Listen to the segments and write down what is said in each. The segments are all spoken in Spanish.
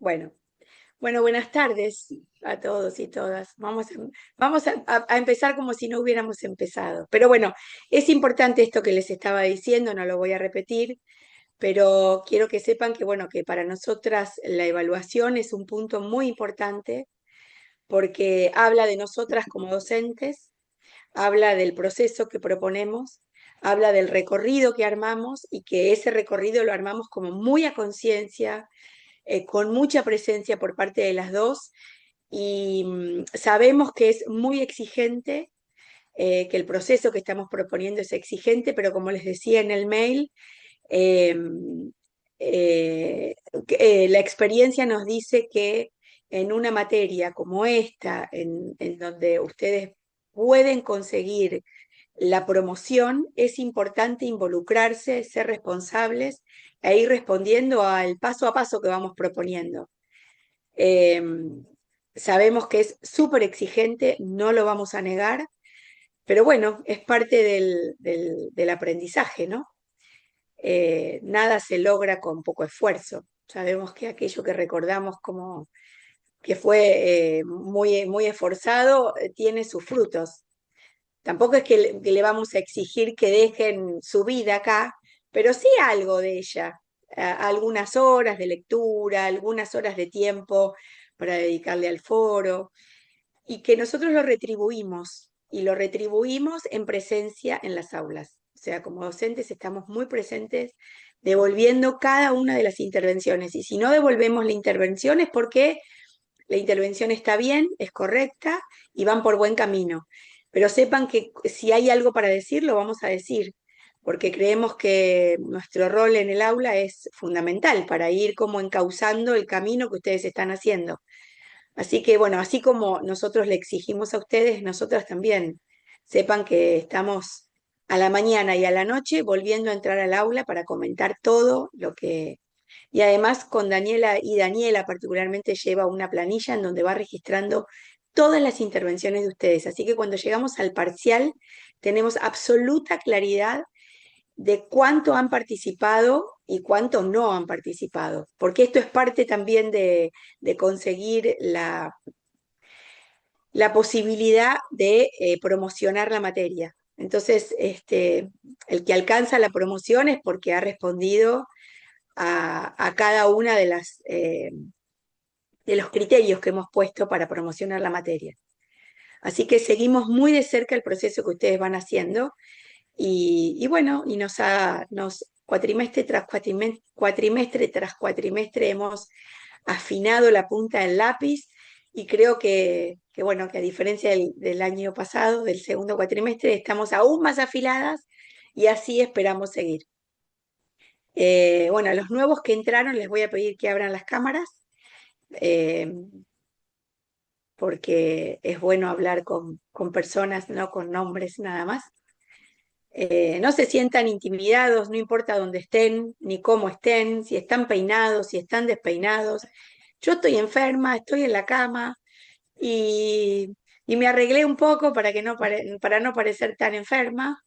Bueno, bueno, buenas tardes a todos y todas. Vamos a empezar como si no hubiéramos empezado. Pero bueno, es importante esto que les estaba diciendo, no lo voy a repetir, pero quiero que sepan que, bueno, que para nosotras la evaluación es un punto muy importante porque habla de nosotras como docentes, habla del proceso que proponemos, habla del recorrido que armamos y que ese recorrido lo armamos como muy a conciencia, con mucha presencia por parte de las dos y sabemos que es muy exigente, que el proceso que estamos proponiendo es exigente, pero como les decía en el mail, eh, la experiencia nos dice que en una materia como esta, en donde ustedes pueden conseguir la promoción, es importante involucrarse, ser responsables e ir respondiendo al paso a paso que vamos proponiendo. Eh, Sabemos que es súper exigente, no lo vamos a negar, pero bueno, es parte del aprendizaje, ¿no? Nada se logra con poco esfuerzo. Sabemos que aquello que recordamos como que fue muy esforzado tiene sus frutos. Tampoco es que le vamos a exigir que dejen su vida acá, pero sí algo de ella, algunas horas de lectura, algunas horas de tiempo para dedicarle al foro, y que nosotros lo retribuimos, y lo retribuimos en presencia en las aulas. O sea, como docentes estamos muy presentes devolviendo cada una de las intervenciones, y si no devolvemos la intervención es porque la intervención está bien, es correcta y van por buen camino. Pero sepan que si hay algo para decir, lo vamos a decir, porque creemos que nuestro rol en el aula es fundamental para ir como encauzando el camino que ustedes están haciendo. Así que bueno, así como nosotros le exigimos a ustedes, nosotras también. Sepan que estamos a la mañana y a la noche volviendo a entrar al aula para comentar todo lo que... Y además con Daniela, y Daniela particularmente lleva una planilla en donde va registrando todas las intervenciones de ustedes. Así que cuando llegamos al parcial tenemos absoluta claridad de cuánto han participado y cuánto no han participado, porque esto es parte también de conseguir la posibilidad de promocionar la materia. Entonces, el que alcanza la promoción es porque ha respondido a cada una de los criterios que hemos puesto para promocionar la materia. Así que seguimos muy de cerca el proceso que ustedes van haciendo y bueno, y nos cuatrimestre tras cuatrimestre hemos afinado la punta del lápiz y creo bueno, que a diferencia del año pasado, del segundo cuatrimestre, estamos aún más afiladas y así esperamos seguir. Bueno, a los nuevos que entraron les voy a pedir que abran las cámaras, eh, porque es bueno hablar con personas, no con nombres nada más. No se sientan intimidados, no importa dónde estén, ni cómo estén, si están peinados, si están despeinados. Yo estoy enferma, estoy en la cama y, y me arreglé un poco para no parecer tan enferma,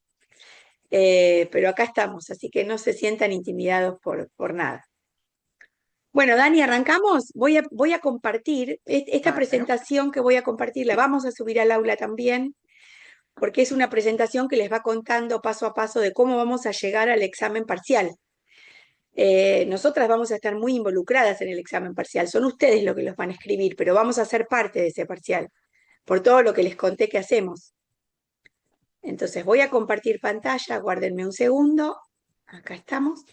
pero acá estamos, así que no se sientan intimidados por nada. Bueno, Dani, arrancamos. Voy a compartir esta Bárbaro. presentación que voy a compartir, la vamos a subir al aula también, porque es una presentación que les va contando paso a paso de cómo vamos a llegar al examen parcial. Nosotras vamos a estar muy involucradas en el examen parcial, son ustedes los que los van a escribir, pero vamos a ser parte de ese parcial, por todo lo que les conté que hacemos. Entonces voy a compartir pantalla, guárdenme un segundo, acá estamos.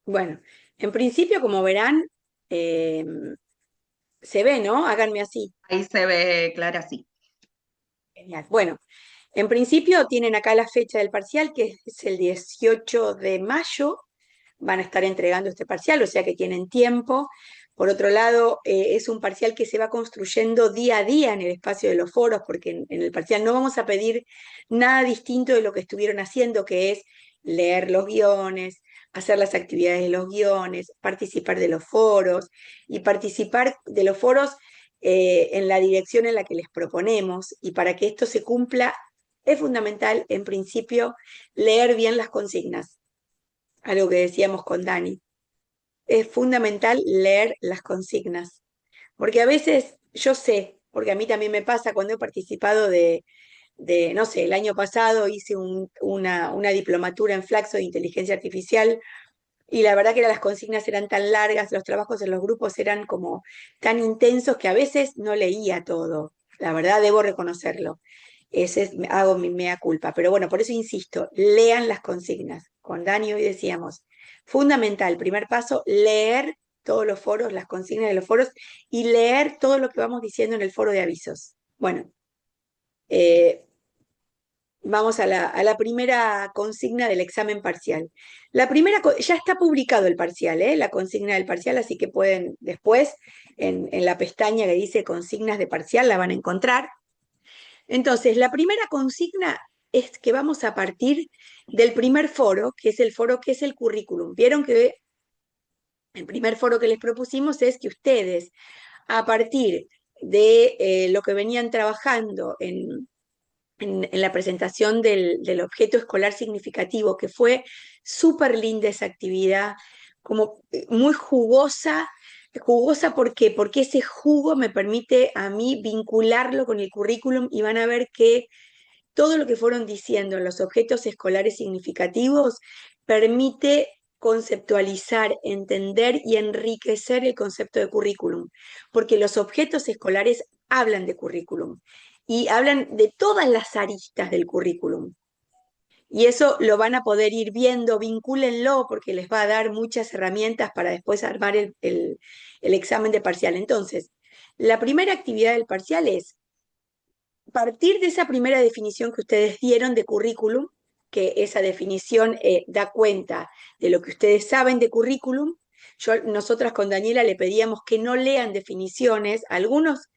Bueno, en principio, como verán, eh, se ve, ¿no? Háganme así. Ahí se ve clara, sí. Genial. Bueno, en principio tienen acá la fecha del parcial, que es el 18 de mayo. Van a estar entregando este parcial, o sea que tienen tiempo. Por otro lado, es un parcial que se va construyendo día a día en el espacio de los foros, porque en el parcial no vamos a pedir nada distinto de lo que estuvieron haciendo, que es leer los guiones, hacer las actividades de los guiones, participar de los foros y participar de los foros en la dirección en la que les proponemos. Y para que esto se cumpla, es fundamental, en principio, leer bien las consignas, algo que decíamos con Dani. es fundamental leer las consignas, porque a veces yo sé, porque a mí también me pasa cuando he participado no sé, el año pasado hice una diplomatura en Flaxo de inteligencia artificial y la verdad que las consignas eran tan largas, los trabajos en los grupos eran como tan intensos que a veces no leía todo. La verdad, debo reconocerlo. Hago mi mea culpa. Pero bueno, por eso insisto, lean las consignas. Con Dani hoy decíamos, fundamental, primer paso, leer todos los foros, las consignas de los foros y leer todo lo que vamos diciendo en el foro de avisos. Bueno, eh, vamos a la primera consigna del examen parcial. Ya está publicado el parcial, la consigna del parcial, así que pueden después, en la pestaña que dice consignas de parcial, la van a encontrar. Entonces, la primera consigna es que vamos a partir del primer foro, que es el foro que es el currículum. Vieron que el primer foro que les propusimos es que ustedes, a partir de lo que venían trabajando en la presentación del objeto escolar significativo, que fue súper linda esa actividad, como muy jugosa. Jugosa, ¿por qué? Porque ese jugo me permite a mí vincularlo con el currículum y van a ver que todo lo que fueron diciendo en los objetos escolares significativos permite conceptualizar, entender y enriquecer el concepto de currículum, porque los objetos escolares hablan de currículum y hablan de todas las aristas del currículum. Y eso lo van a poder ir viendo, vincúlenlo, porque les va a dar muchas herramientas para después armar el examen de parcial. Entonces, la primera actividad del parcial es partir de esa primera definición que ustedes dieron de currículum, que esa definición da cuenta de lo que ustedes saben de currículum. Nosotras con Daniela le pedíamos que no lean definiciones, algunos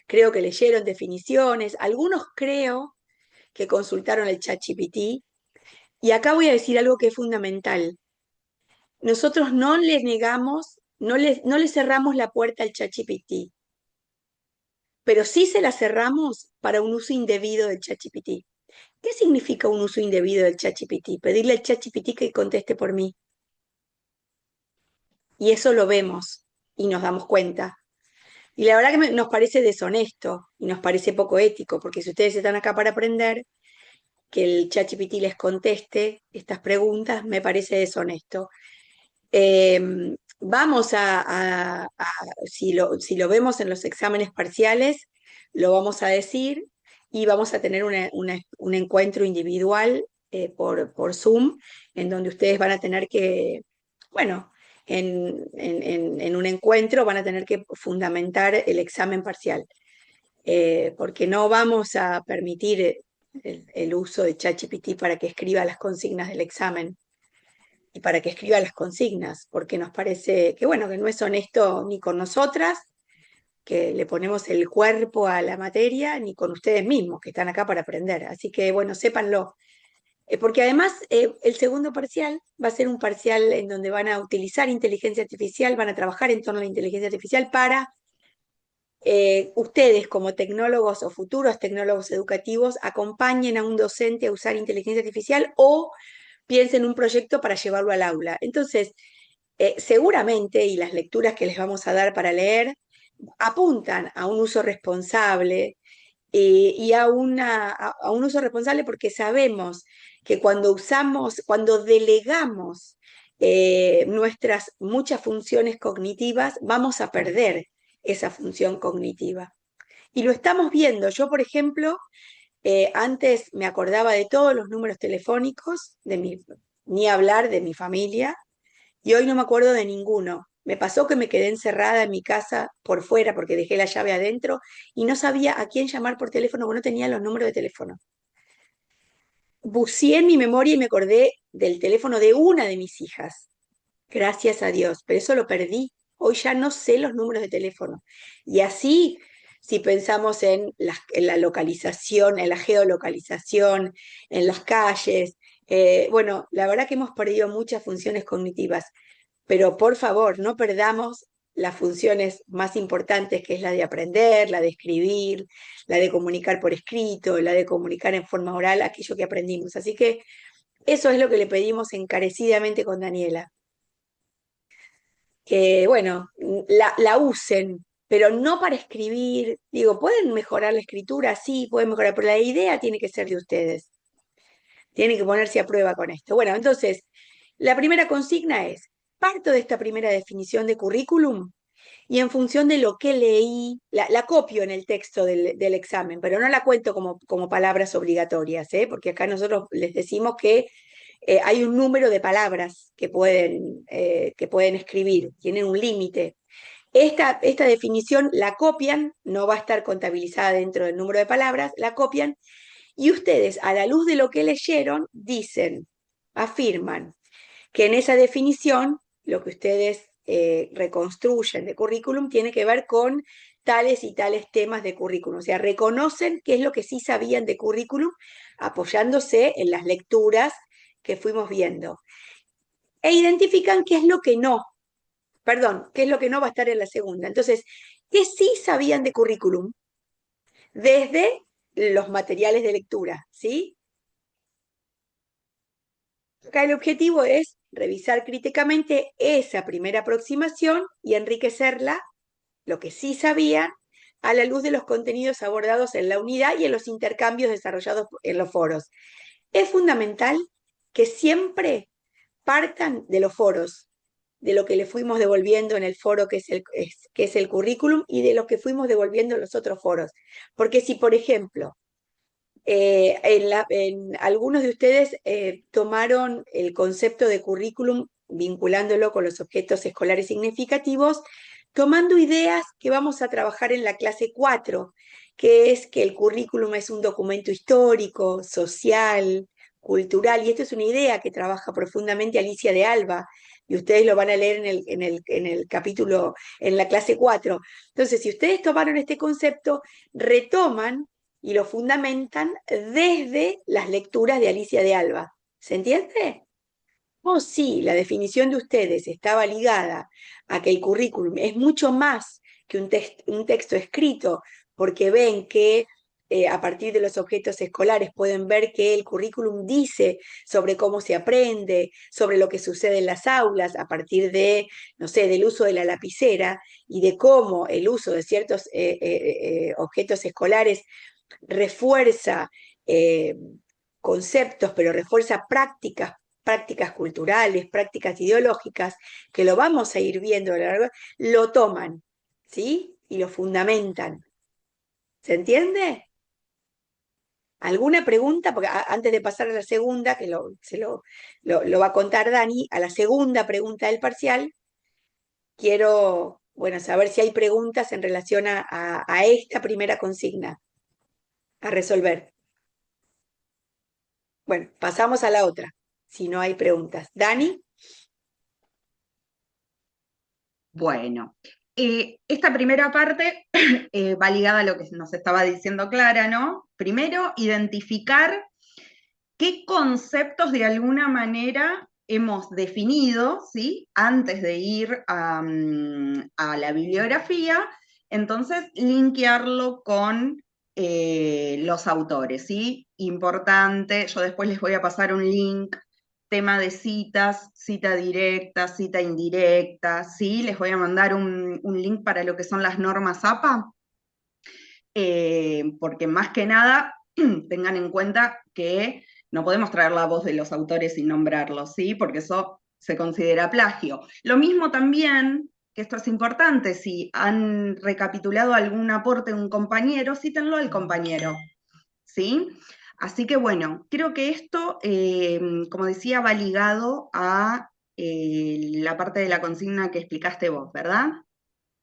creo que leyeron definiciones, algunos creo que consultaron el ChatGPT, y acá voy a decir algo que es fundamental. Nosotros no les negamos, no le cerramos la puerta al ChatGPT, pero sí se la cerramos para un uso indebido del ChatGPT. ¿Qué significa un uso indebido del ChatGPT? Pedirle al ChatGPT que conteste por mí. Y eso lo vemos y nos damos cuenta. Y la verdad que nos parece deshonesto y nos parece poco ético, porque si ustedes están acá para aprender, que el ChatGPT les conteste estas preguntas me parece deshonesto. Eh, vamos si lo vemos en los exámenes parciales, lo vamos a decir y vamos a tener un encuentro individual por Zoom, en donde ustedes van a tener que, bueno, en un encuentro van a tener que fundamentar el examen parcial, porque no vamos a permitir el uso de ChatGPT para que escriba las consignas del examen y para que escriba las consignas, porque nos parece que, bueno, que no es honesto ni con nosotras, que le ponemos el cuerpo a la materia, ni con ustedes mismos, que están acá para aprender. Así que, bueno, sépanlo. Porque además el segundo parcial va a ser un parcial en donde van a utilizar inteligencia artificial, van a trabajar en torno a la inteligencia artificial para ustedes como tecnólogos o futuros tecnólogos educativos acompañen a un docente a usar inteligencia artificial o piensen un proyecto para llevarlo al aula. Entonces, seguramente, y las lecturas que les vamos a dar para leer, apuntan a un uso responsable y a un uso responsable porque sabemos que cuando delegamos nuestras muchas funciones cognitivas, vamos a perder esa función cognitiva. Y lo estamos viendo. Yo, por ejemplo, antes me acordaba de todos los números telefónicos, ni hablar de mi familia, y hoy no me acuerdo de ninguno. Me pasó que me quedé encerrada en mi casa por fuera porque dejé la llave adentro y no sabía a quién llamar por teléfono porque no tenía los números de teléfono. Buceé en mi memoria y me acordé del teléfono de una de mis hijas, gracias a Dios, pero eso lo perdí. Hoy ya no sé los números de teléfono. Y así, si pensamos en la localización, en la geolocalización, en las calles, bueno, la verdad que hemos perdido muchas funciones cognitivas, pero por favor, no perdamos las funciones más importantes, que es la de aprender, la de escribir, la de comunicar por escrito, la de comunicar en forma oral aquello que aprendimos. Así que eso es lo que le pedimos encarecidamente con Daniela. que, bueno, la usen, pero no para escribir. Digo, pueden mejorar la escritura, sí, pueden mejorar, pero la idea tiene que ser de ustedes. Tienen que ponerse a prueba con esto. Bueno, entonces, la primera consigna es, parto de esta primera definición de currículum y en función de lo que leí, la copio en el texto del examen, pero no la cuento como palabras obligatorias, ¿eh? Porque acá nosotros les decimos que hay un número de palabras que pueden escribir, tienen un límite. Esta definición la copian, no va a estar contabilizada dentro del número de palabras, la copian y ustedes, a la luz de lo que leyeron, dicen, afirman que en esa definición lo que ustedes reconstruyen de currículum tiene que ver con tales y tales temas de currículum. O sea, reconocen qué es lo que sí sabían de currículum apoyándose en las lecturas que fuimos viendo. E identifican qué es lo que no, perdón, qué es lo que no va a estar en la segunda. Entonces, ¿qué sí sabían de currículum? Desde los materiales de lectura, ¿sí? Acá el objetivo es revisar críticamente esa primera aproximación y enriquecerla, lo que sí sabían, a la luz de los contenidos abordados en la unidad y en los intercambios desarrollados en los foros. Es fundamental que siempre partan de los foros, de lo que le fuimos devolviendo en el foro que es el currículum y de lo que fuimos devolviendo en los otros foros. Porque si, por ejemplo, algunos de ustedes tomaron el concepto de currículum vinculándolo con los objetos escolares significativos, tomando ideas que vamos a trabajar en la clase 4, que es que el currículum es un documento histórico, social, cultural, y esto es una idea que trabaja profundamente Alicia de Alba, y ustedes lo van a leer en el capítulo, en la clase 4. Entonces, si ustedes tomaron este concepto, retoman y lo fundamentan desde las lecturas de Alicia de Alba. ¿Se entiende? O si la definición de ustedes estaba ligada a que el currículum es mucho más que un texto escrito, porque ven que a partir de los objetos escolares pueden ver que el currículum dice sobre cómo se aprende, sobre lo que sucede en las aulas, a partir de, no sé, del uso de la lapicera y de cómo el uso de ciertos objetos escolares refuerza conceptos, pero refuerza prácticas culturales, prácticas ideológicas, que lo vamos a ir viendo a lo largo, lo toman, ¿sí? Y lo fundamentan. ¿Se entiende? ¿Alguna pregunta? Porque antes de pasar a la segunda, que lo va a contar Dani, a la segunda pregunta del parcial, quiero, bueno, saber si hay preguntas en relación a esta primera consigna a resolver. Bueno, pasamos a la otra, si no hay preguntas. Dani, Bueno, esta primera parte va ligada a lo que nos estaba diciendo Clara, ¿no? Primero, identificar qué conceptos de alguna manera hemos definido, ¿sí? Antes de ir a la bibliografía, entonces linkearlo con los autores, ¿sí? Importante, yo después les voy a pasar un link, tema de citas, cita directa, cita indirecta, ¿sí? Les voy a mandar un link para lo que son las normas APA, porque más que nada tengan en cuenta que no podemos traer la voz de los autores sin nombrarlos, ¿sí? Porque eso se considera plagio. Lo mismo también, que esto es importante, si han recapitulado algún aporte de un compañero, cítenlo al compañero, ¿sí? Así que bueno, creo que esto, como decía, va ligado a la parte de la consigna que explicaste vos, ¿verdad?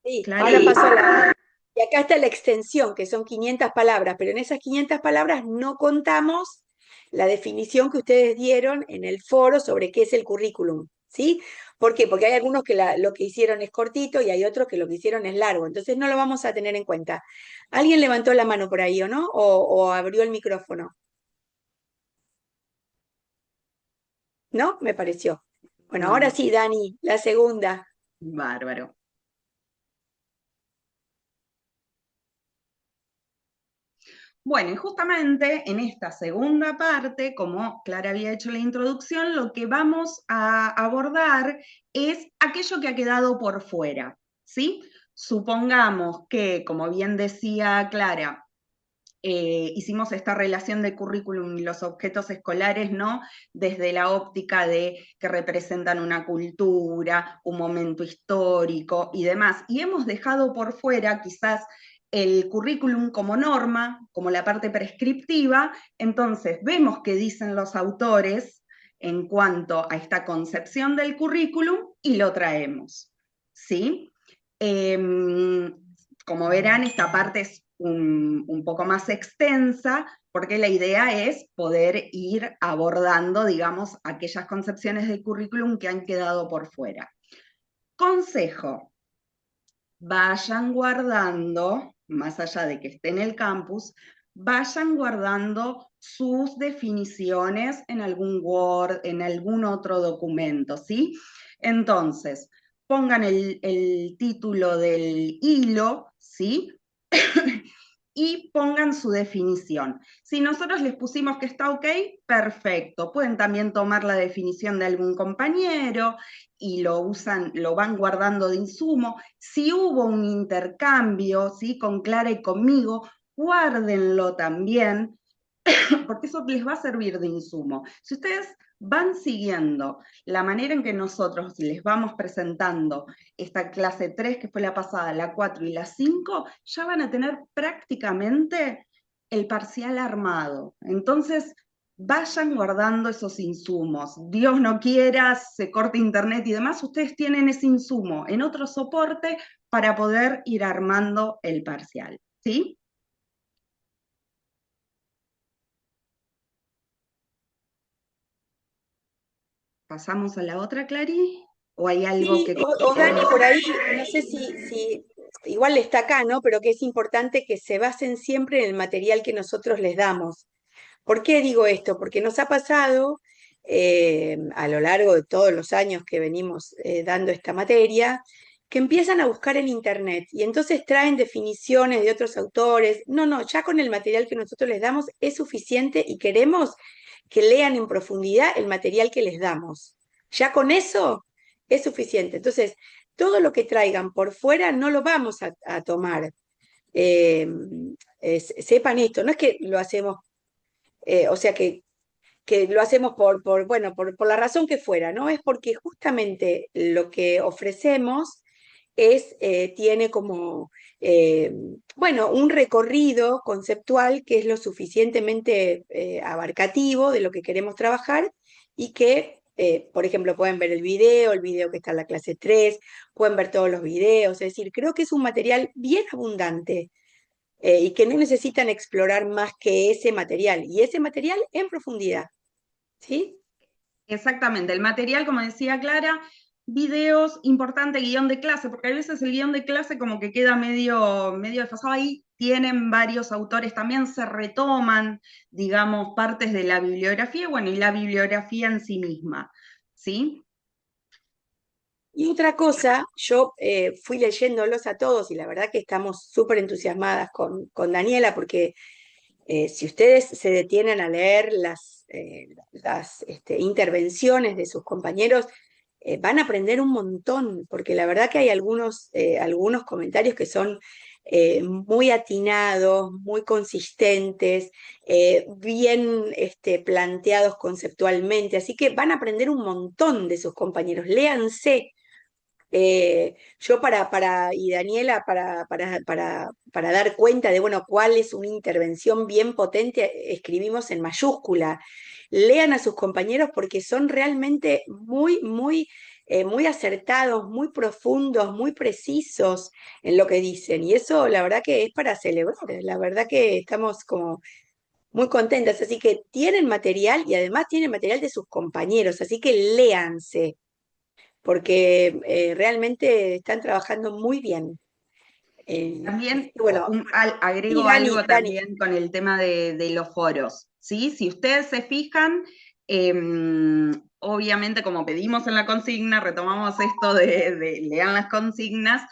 sí, Clara. ahora paso a la... Y acá está la extensión, que son 500 palabras, pero en esas 500 palabras no contamos la definición que ustedes dieron en el foro sobre qué es el currículum, ¿sí? ¿Por qué? Porque hay algunos que lo que hicieron es cortito y hay otros que lo que hicieron es largo, entonces no lo vamos a tener en cuenta. ¿Alguien levantó la mano por ahí o no? ¿O abrió el micrófono? ¿No? Me pareció. Bueno, No, ahora no. sí, Dani, la segunda. Bárbaro. Bueno, y justamente en esta segunda parte, como Clara había hecho la introducción, lo que vamos a abordar es aquello que ha quedado por fuera, ¿sí? Supongamos que, como bien decía Clara, hicimos esta relación de currículum y los objetos escolares, ¿no? Desde la óptica de que representan una cultura, un momento histórico y demás. Y hemos dejado por fuera quizás el currículum como norma, como la parte prescriptiva, entonces vemos qué dicen los autores en cuanto a esta concepción del currículum y lo traemos, ¿sí? Como verán, esta parte es un poco más extensa, porque la idea es poder ir abordando, digamos, aquellas concepciones del currículum que han quedado por fuera. Consejo, vayan guardando, más allá de que esté en el campus, vayan guardando sus definiciones en algún Word, en algún otro documento, ¿sí? Entonces, pongan el título del hilo, ¿sí? Y pongan su definición. Si nosotros les pusimos que está ok, perfecto. Pueden también tomar la definición de algún compañero y lo usan, lo van guardando de insumo. Si hubo un intercambio, ¿sí? Con Clara y conmigo, guárdenlo también, porque eso les va a servir de insumo. Si ustedes van siguiendo la manera en que nosotros les vamos presentando esta clase 3, que fue la pasada, la 4 y la 5, ya van a tener prácticamente el parcial armado. Entonces, vayan guardando esos insumos. Dios no quiera, se corte internet y demás, ustedes tienen ese insumo en otro soporte para poder ir armando el parcial, ¿sí? ¿¿Pasamos a la otra, Clary? ¿O hay algo Sí, que o Dani, por ahí, no sé si igual está acá, ¿no? Pero que es importante que se basen siempre en el material que nosotros les damos. ¿Por qué digo esto? Porque nos ha pasado a lo largo de todos los años que venimos dando esta materia, que empiezan a buscar en internet y entonces traen definiciones de otros autores. No, no, ya con el material que nosotros les damos es suficiente y queremos que lean en profundidad el material que les damos. Ya con eso es suficiente. Entonces, todo lo que traigan por fuera no lo vamos a tomar. Eh, Sepan esto, no es que lo hacemos, o sea que lo hacemos bueno, por la razón que fuera, ¿no? Es porque justamente lo que ofrecemos tiene como, eh, bueno, un recorrido conceptual que es lo suficientemente abarcativo de lo que queremos trabajar y que, por ejemplo, pueden ver el video que está en la clase 3, pueden ver todos los videos, es decir, creo que es un material bien abundante y que no necesitan explorar más que ese material y ese material en profundidad. ¿Sí? exactamente, el material, como decía Clara, videos, importante guión de clase, porque a veces el guión de clase como que queda medio desfasado ahí, tienen varios autores, también se retoman, digamos, partes de la bibliografía, bueno, y la bibliografía en sí misma, ¿sí? Y otra cosa, yo fui leyéndolos a todos y la verdad que estamos súper entusiasmadas con Daniela porque si ustedes se detienen a leer las intervenciones de sus compañeros, van a aprender un montón, porque la verdad que hay algunos comentarios que son muy atinados, muy consistentes, bien planteados conceptualmente, así que van a aprender un montón de sus compañeros. Léanse. Yo y Daniela, para dar cuenta de, bueno, cuál es una intervención bien potente, escribimos en mayúscula. Lean a sus compañeros porque son realmente muy acertados, muy profundos, muy precisos en lo que dicen. Y eso, la verdad que es para celebrar. La verdad que estamos como muy contentas. Así que tienen material y además tienen material de sus compañeros. Así que léanse porque realmente están trabajando muy bien. Así También que bueno, y agrego Dani, algo Dani, también con el tema de los foros, ¿sí? Si ustedes se fijan, obviamente como pedimos en la consigna, retomamos esto de lean las consignas,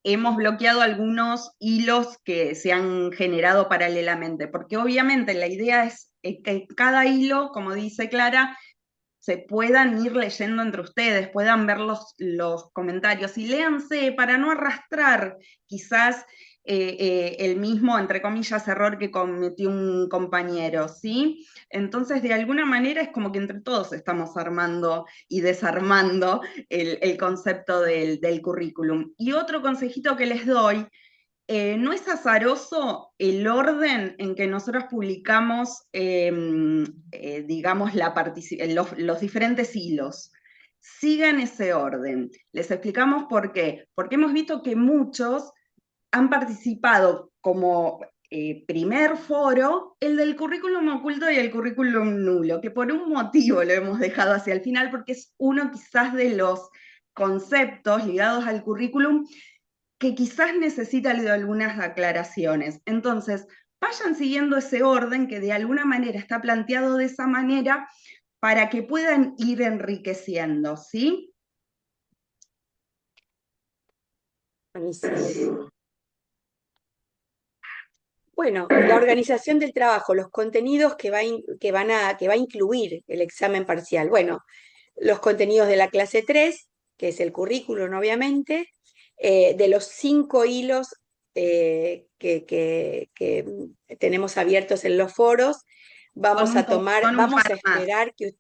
hemos bloqueado algunos hilos que se han generado paralelamente, porque obviamente la idea es que cada hilo, como dice Clara, se puedan ir leyendo entre ustedes, puedan ver los comentarios y léanse para no arrastrar quizás el mismo, entre comillas, error que cometió un compañero, ¿sí? Entonces, de alguna manera es como que entre todos estamos armando y desarmando el concepto del currículum. Y otro consejito que les doy, no es azaroso el orden en que nosotros publicamos, digamos, los diferentes hilos. Sigan ese orden. Les explicamos por qué. Porque hemos visto que muchos han participado como primer foro el del currículum oculto y el currículum nulo, que por un motivo lo hemos dejado hacia el final, porque es uno quizás de los conceptos ligados al currículum que quizás necesita de algunas aclaraciones. Entonces, vayan siguiendo ese orden que de alguna manera está planteado de esa manera para que puedan ir enriqueciendo, ¿sí? Buenísimo. Bueno, la organización del trabajo, los contenidos que va a incluir el examen parcial. Bueno, los contenidos de la clase 3, que es el currículum, obviamente, de los 5 hilos que tenemos abiertos en los foros, Son un vamos par a más, esperar que... son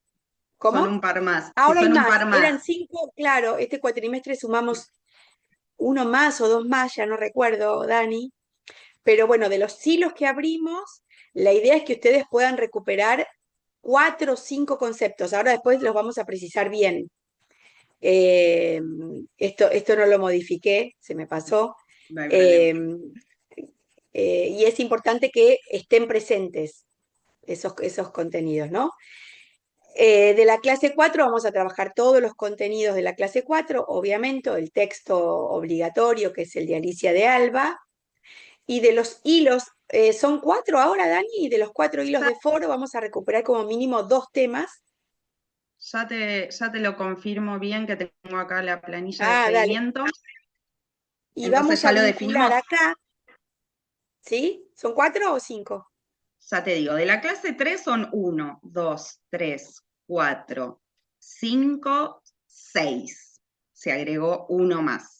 ¿Cómo? un par más, que Ahora hay son un más, par más. eran 5, claro, este cuatrimestre sumamos uno más o dos más, ya no recuerdo, Dani, pero bueno, de los hilos que abrimos, la idea es que ustedes puedan recuperar 4 o 5 conceptos. Ahora después los vamos a precisar bien. Eh, esto no lo modifiqué, se me pasó. No hay problema. Eh, y es importante que estén presentes esos contenidos, ¿no? De la clase 4 vamos a trabajar todos los contenidos de la clase 4, obviamente, el texto obligatorio, que es el de Alicia de Alba, y de los hilos, son 4 ahora, Dani, y de los 4 hilos Ya, de foro vamos a recuperar como mínimo 2 temas. ya te lo confirmo bien que tengo acá la planilla de Ah, dale. seguimiento. Y Entonces vamos a ya lo vincular definimos. acá, ¿sí? ¿Son 4 o 5? Ya te digo, de la clase 3 son 1, 2, 3, 4, 5, 6. Se agregó uno más.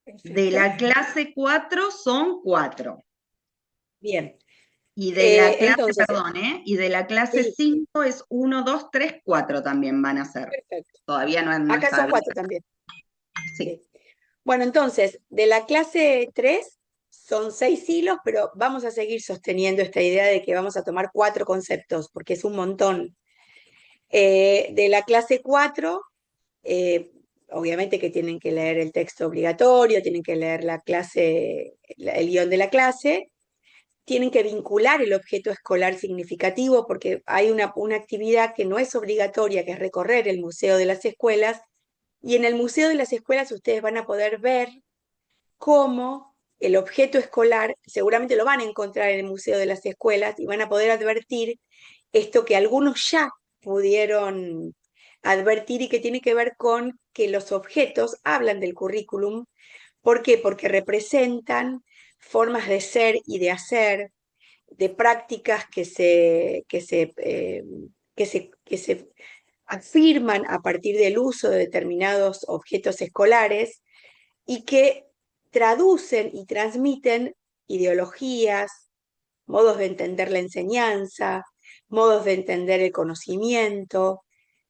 De Perfecto. la clase 4 son 4. Bien. Y de la clase, Entonces, perdón, y de la clase sí, 5 es 1, 2, 3, 4 también van a ser. perfecto. Todavía no Acá está son bien. 4 también. Sí, Sí. Bueno, entonces, de la clase 3 son 6 hilos, pero vamos a seguir sosteniendo esta idea de que vamos a tomar 4 conceptos, porque es un montón. De la clase 4, eh, obviamente que tienen que leer el texto obligatorio, tienen que leer la clase, el guión de la clase, tienen que vincular el objeto escolar significativo, porque hay una actividad que no es obligatoria, que es recorrer el Museo de las Escuelas, y en el Museo de las Escuelas ustedes van a poder ver cómo el objeto escolar, seguramente lo van a encontrar en el Museo de las Escuelas, y van a poder advertir esto que algunos ya pudieron advertir y que tiene que ver con que los objetos hablan del currículum. ¿Por qué? Porque representan formas de ser y de hacer, de prácticas que se afirman a partir del uso de determinados objetos escolares y que traducen y transmiten ideologías, modos de entender la enseñanza, modos de entender el conocimiento,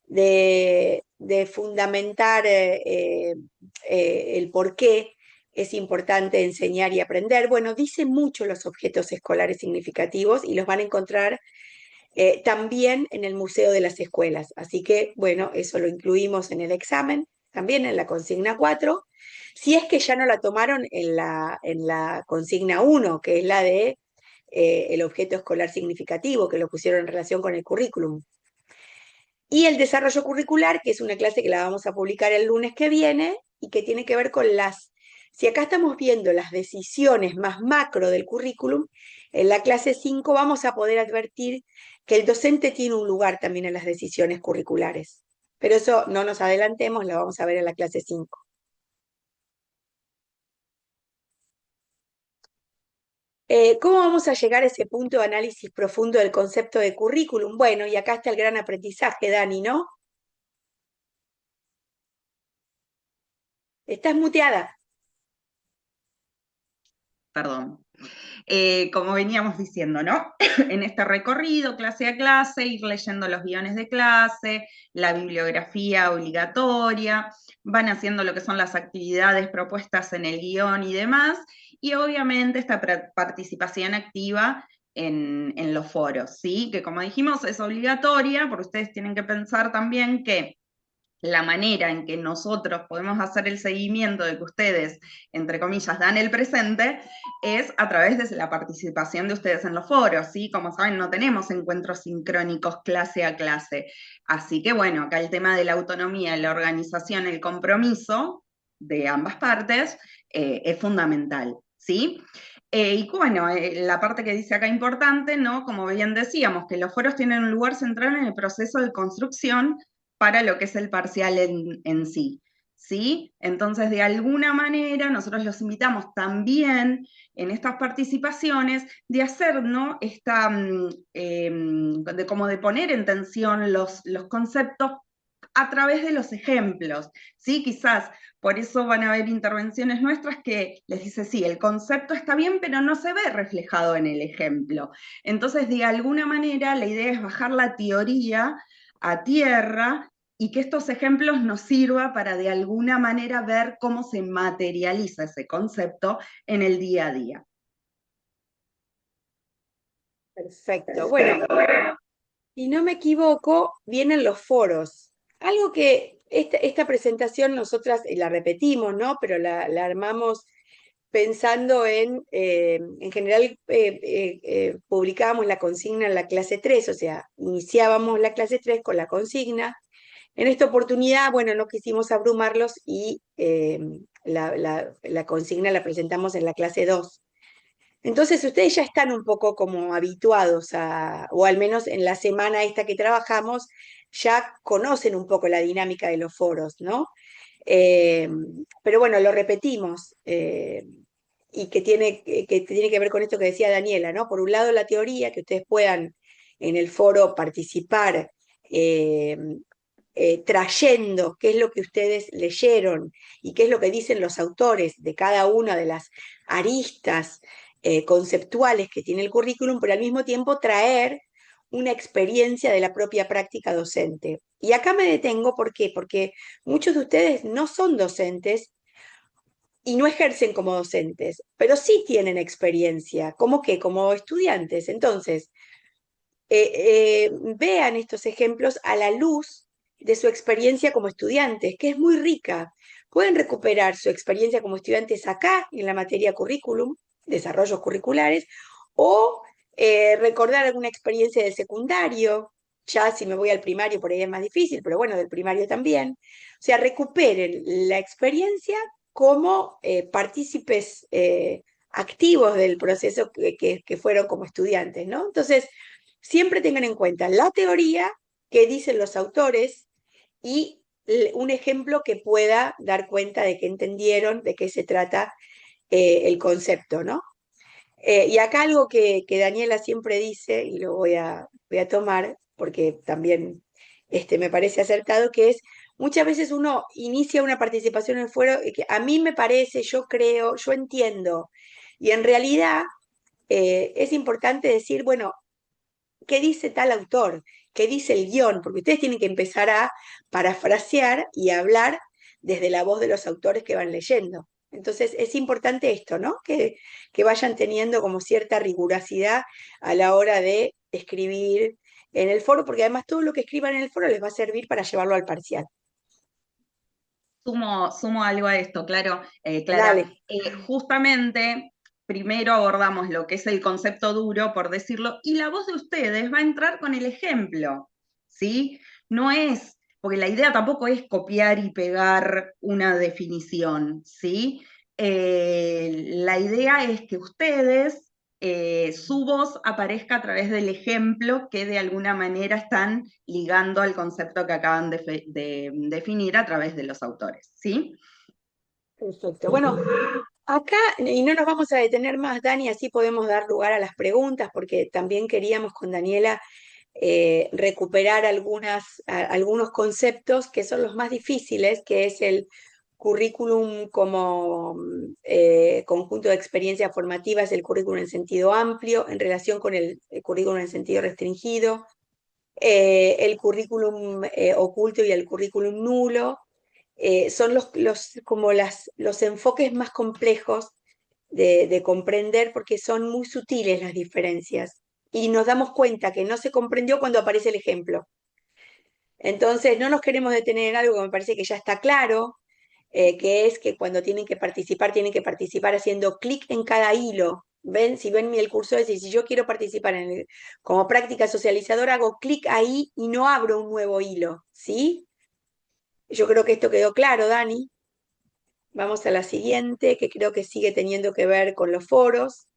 de fundamentar el por qué es importante enseñar y aprender. Bueno, dicen mucho los objetos escolares significativos y los van a encontrar también en el Museo de las Escuelas. Así que, bueno, eso lo incluimos en el examen, también en la consigna 4. Si es que ya no la tomaron en la consigna 1, que es la de el objeto escolar significativo, que lo pusieron en relación con el currículum. Y el desarrollo curricular, que es una clase que la vamos a publicar el lunes que viene y que tiene que ver con si acá estamos viendo las decisiones más macro del currículum, en la clase 5 vamos a poder advertir que el docente tiene un lugar también en las decisiones curriculares. Pero eso no nos adelantemos, lo vamos a ver en la clase 5. ¿Cómo vamos a llegar a ese punto de análisis profundo del concepto de currículum? Bueno, y acá está el gran aprendizaje, Dani, ¿no? Estás muteada. Perdón. Como veníamos diciendo, ¿no? En este recorrido, clase a clase, ir leyendo los guiones de clase, la bibliografía obligatoria, van haciendo lo que son las actividades propuestas en el guión y demás, y obviamente esta participación activa en los foros, ¿sí? Que como dijimos es obligatoria, porque ustedes tienen que pensar también que la manera en que nosotros podemos hacer el seguimiento de que ustedes, entre comillas, dan el presente, es a través de la participación de ustedes en los foros, ¿sí? Como saben, no tenemos encuentros sincrónicos clase a clase. Así que bueno, acá el tema de la autonomía, la organización, el compromiso de ambas partes es fundamental, ¿sí? Y bueno, la parte que dice acá importante, ¿no? Como bien decíamos, que los foros tienen un lugar central en el proceso de construcción para lo que es el parcial en sí. ¿Sí? Entonces, de alguna manera, nosotros los invitamos también en estas participaciones de hacer, ¿no? De como de poner en tensión los conceptos a través de los ejemplos, ¿sí? Quizás por eso van a haber intervenciones nuestras que les dice, sí, el concepto está bien, pero no se ve reflejado en el ejemplo. Entonces, de alguna manera, la idea es bajar la teoría a tierra y que estos ejemplos nos sirvan para de alguna manera ver cómo se materializa ese concepto en el día a día. Perfecto. Bueno, si no me equivoco, vienen los foros. Algo que esta presentación nosotras la repetimos, ¿no? Pero la armamos pensando en general, publicábamos la consigna en la clase 3, o sea, iniciábamos la clase 3 con la consigna. En esta oportunidad, bueno, no quisimos abrumarlos y la consigna la presentamos en la clase 2. Entonces, ustedes ya están un poco como habituados o al menos en la semana esta que trabajamos, ya conocen un poco la dinámica de los foros, ¿no? Eh, pero bueno, lo repetimos, y que tiene que ver con esto que decía Daniela, ¿no? Por un lado, la teoría, que ustedes puedan en el foro participar, eh, trayendo qué es lo que ustedes leyeron y qué es lo que dicen los autores de cada una de las aristas conceptuales que tiene el currículum, pero al mismo tiempo traer una experiencia de la propia práctica docente. Y acá me detengo, ¿por qué? Porque muchos de ustedes no son docentes y no ejercen como docentes, pero sí tienen experiencia, ¿cómo qué? Como estudiantes. Entonces, vean estos ejemplos a la luz de su experiencia como estudiantes, que es muy rica. Pueden recuperar su experiencia como estudiantes acá, en la materia currículum, desarrollos curriculares, o recordar alguna experiencia del secundario. Ya si me voy al primario, por ahí es más difícil, pero bueno, del primario también. O sea, recuperen la experiencia como partícipes activos del proceso que fueron como estudiantes, ¿no? Entonces, siempre tengan en cuenta la teoría que dicen los autores y un ejemplo que pueda dar cuenta de que entendieron de qué se trata el concepto, ¿no? Y acá algo que Daniela siempre dice, y lo voy a tomar porque también me parece acertado, que es muchas veces uno inicia una participación en el foro que a mí me parece, yo creo, yo entiendo, y en realidad es importante decir, bueno, qué dice tal autor, qué dice el guión, porque ustedes tienen que empezar a parafrasear y hablar desde la voz de los autores que van leyendo. Entonces es importante esto, ¿no? Que vayan teniendo como cierta rigurosidad a la hora de escribir en el foro, porque además todo lo que escriban en el foro les va a servir para llevarlo al parcial. Sumo algo a esto, claro, Clara. Dale. Justamente, primero abordamos lo que es el concepto duro, por decirlo, y la voz de ustedes va a entrar con el ejemplo, ¿sí? No es, porque la idea tampoco es copiar y pegar una definición, ¿sí? La idea es que ustedes su voz aparezca a través del ejemplo que de alguna manera están ligando al concepto que acaban de definir a través de los autores, ¿sí? Perfecto. Bueno, Acá, y no nos vamos a detener más, Dani, así podemos dar lugar a las preguntas, porque también queríamos con Daniela recuperar algunos conceptos que son los más difíciles, que es el currículum como conjunto de experiencias formativas, el currículum en sentido amplio, en relación con el currículum en sentido restringido, el currículum oculto y el currículum nulo. Son como los enfoques más complejos de comprender porque son muy sutiles las diferencias y nos damos cuenta que no se comprendió cuando aparece el ejemplo. Entonces, no nos queremos detener en algo que me parece que ya está claro, que es que cuando tienen que participar haciendo clic en cada hilo. ¿Ven? Si ven el curso ese, si yo quiero participar como práctica socializadora, hago clic ahí y no abro un nuevo hilo, ¿sí? Yo creo que esto quedó claro, Dani. Vamos a la siguiente, que creo que sigue teniendo que ver con los foros.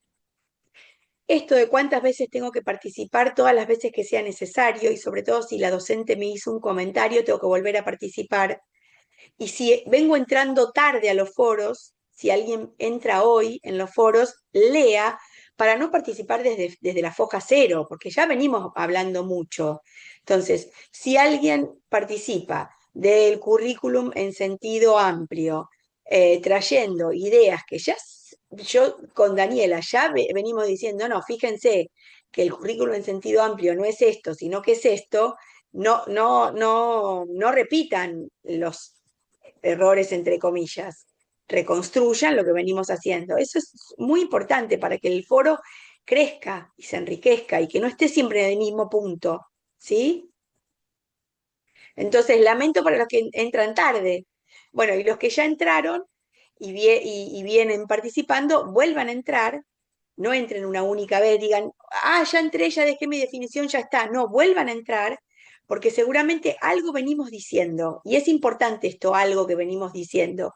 Esto de cuántas veces tengo que participar, todas las veces que sea necesario, y sobre todo si la docente me hizo un comentario, tengo que volver a participar. Y si vengo entrando tarde a los foros, si alguien entra hoy en los foros, lea para no participar desde la foja cero, porque ya venimos hablando mucho. Entonces, si alguien participa del currículum en sentido amplio, trayendo ideas que ya yo con Daniela ya venimos diciendo, no, fíjense que el currículum en sentido amplio no es esto, sino que es esto, no repitan los errores entre comillas, reconstruyan lo que venimos haciendo. Eso es muy importante para que el foro crezca y se enriquezca y que no esté siempre en el mismo punto, ¿sí? Entonces, lamento para los que entran tarde. Bueno, y los que ya entraron y vienen participando, vuelvan a entrar, no entren una única vez, digan, ah, ya entré, ya dejé mi definición, ya está. No, vuelvan a entrar, porque seguramente algo venimos diciendo, y es importante esto, algo que venimos diciendo.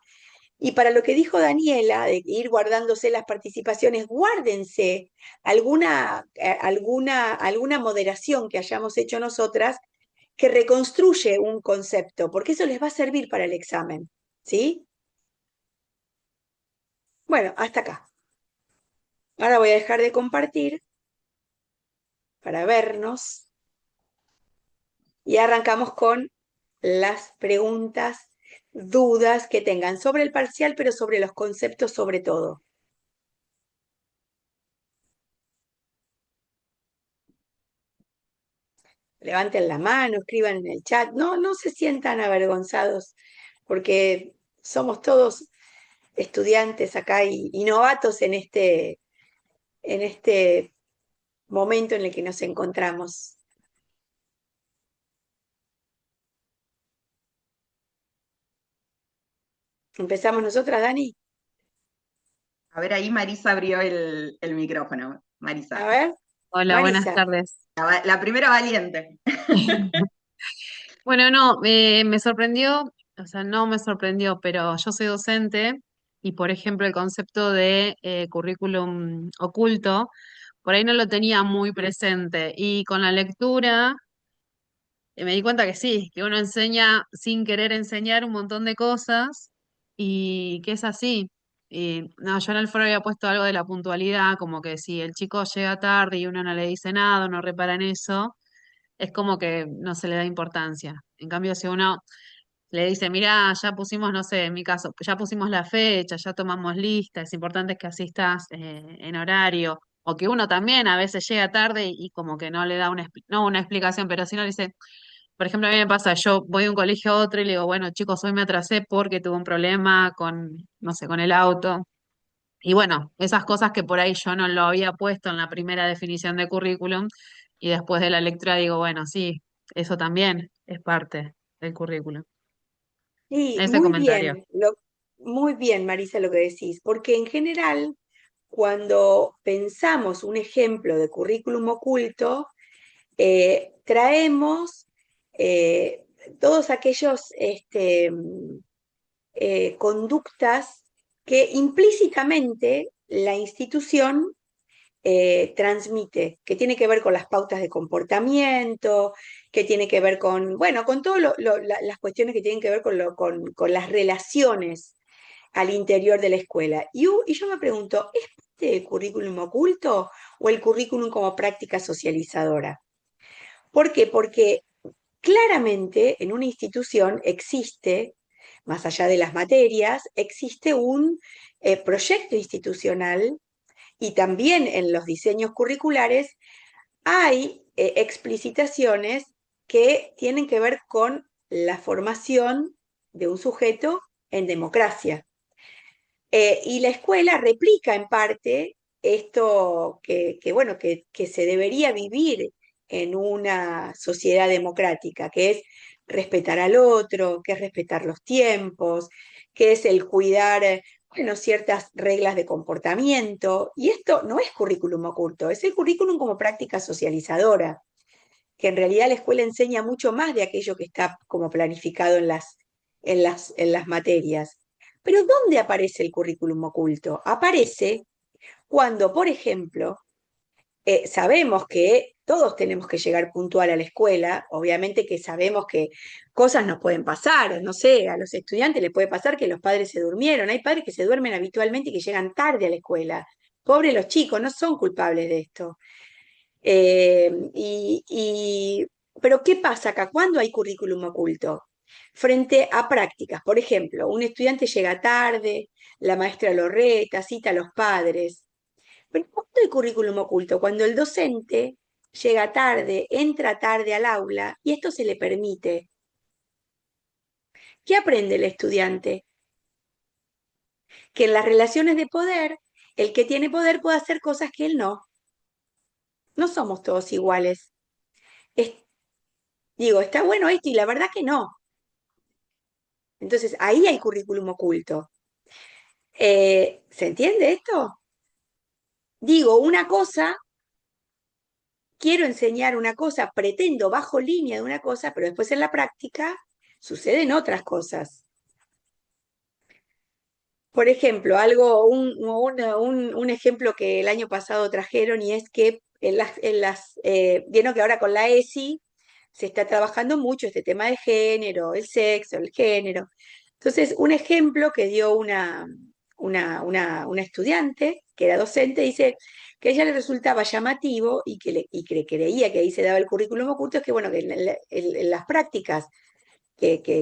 Y para lo que dijo Daniela, de ir guardándose las participaciones, guárdense alguna moderación que hayamos hecho nosotras que reconstruye un concepto, porque eso les va a servir para el examen. ¿Sí? Bueno, hasta acá. Ahora voy a dejar de compartir para vernos y arrancamos con las preguntas, dudas que tengan sobre el parcial, pero sobre los conceptos sobre todo. Levanten la mano, escriban en el chat, no se sientan avergonzados, porque somos todos estudiantes acá y novatos en este momento en el que nos encontramos. ¿Empezamos nosotras, Dani? A ver, ahí Marisa abrió el micrófono. A Marisa, ver, Hola, buenas Marisa. tardes. la primera valiente. Bueno, no, me sorprendió, o sea, no me sorprendió, pero yo soy docente y, por ejemplo, el concepto de currículum oculto, por ahí no lo tenía muy presente y con la lectura me di cuenta que sí, que uno enseña sin querer enseñar un montón de cosas y que es así. Y, no, yo en el foro había puesto algo de la puntualidad, como que si el chico llega tarde y uno no le dice nada, no repara en eso, es como que no se le da importancia. En cambio, si uno le dice, mira, ya pusimos, no sé, en mi caso, ya pusimos la fecha, ya tomamos lista, es importante que asistas en horario, o que uno también a veces llega tarde y como que no le da no una explicación, pero si no le dice, por ejemplo, a mí me pasa, yo voy de un colegio a otro y le digo, bueno, chicos, hoy me atrasé porque tuve un problema con, no sé, con el auto. Y bueno, esas cosas que por ahí yo no lo había puesto en la primera definición de currículum y después de la lectura digo, bueno, sí, eso también es parte del currículum. Sí, Ese comentario. muy bien, Marisa, lo que decís, porque en general, cuando pensamos un ejemplo de currículum oculto, traemos eh, todos aquellos conductas que implícitamente la institución transmite, que tiene que ver con las pautas de comportamiento, que tiene que ver con, bueno, con todas las cuestiones que tienen que ver con las relaciones. al interior de la escuela. Y yo me pregunto, ¿es parte del currículum oculto o el currículum como práctica socializadora? ¿Por qué? Porque claramente en una institución existe, más allá de las materias, existe un proyecto institucional y también en los diseños curriculares hay explicitaciones que tienen que ver con la formación de un sujeto en democracia. Y la escuela replica en parte esto bueno, que se debería vivir en una sociedad democrática, que es respetar al otro, que es respetar los tiempos, que es el cuidar, bueno, ciertas reglas de comportamiento. Y esto no es currículum oculto, es el currículum como práctica socializadora, que en realidad la escuela enseña mucho más de aquello que está como planificado en las materias. Pero ¿dónde aparece el currículum oculto? Aparece cuando, por ejemplo, sabemos que todos tenemos que llegar puntual a la escuela, obviamente que sabemos que cosas nos pueden pasar, no sé, a los estudiantes les puede pasar que los padres se durmieron, hay padres que se duermen habitualmente y que llegan tarde a la escuela. Pobres los chicos, no son culpables de esto. Eh, y, y- pero ¿qué pasa acá? ¿Cuándo hay currículum oculto? Frente a prácticas, por ejemplo, un estudiante llega tarde, la maestra lo reta, cita a los padres. Pero ¿cuándo hay currículum oculto? Cuando el docente llega tarde, entra tarde al aula y esto se le permite. ¿Qué aprende el estudiante? Que en las relaciones de poder, el que tiene poder puede hacer cosas que él no. No somos todos iguales. Es- digo, está bueno esto y la verdad que no. Entonces, ahí hay currículum oculto. ¿Se entiende esto? Digo una cosa, quiero enseñar una cosa, pretendo bajo línea de una cosa, pero después en la práctica suceden otras cosas. Por ejemplo, un ejemplo que el año pasado trajeron y es que vieron que ahora con la ESI se está trabajando mucho este tema de género, el sexo, el género. Entonces, un ejemplo que dio una estudiante que era docente, dice que a ella le resultaba llamativo y que creía que ahí se daba el currículum oculto, es que, bueno, que en las prácticas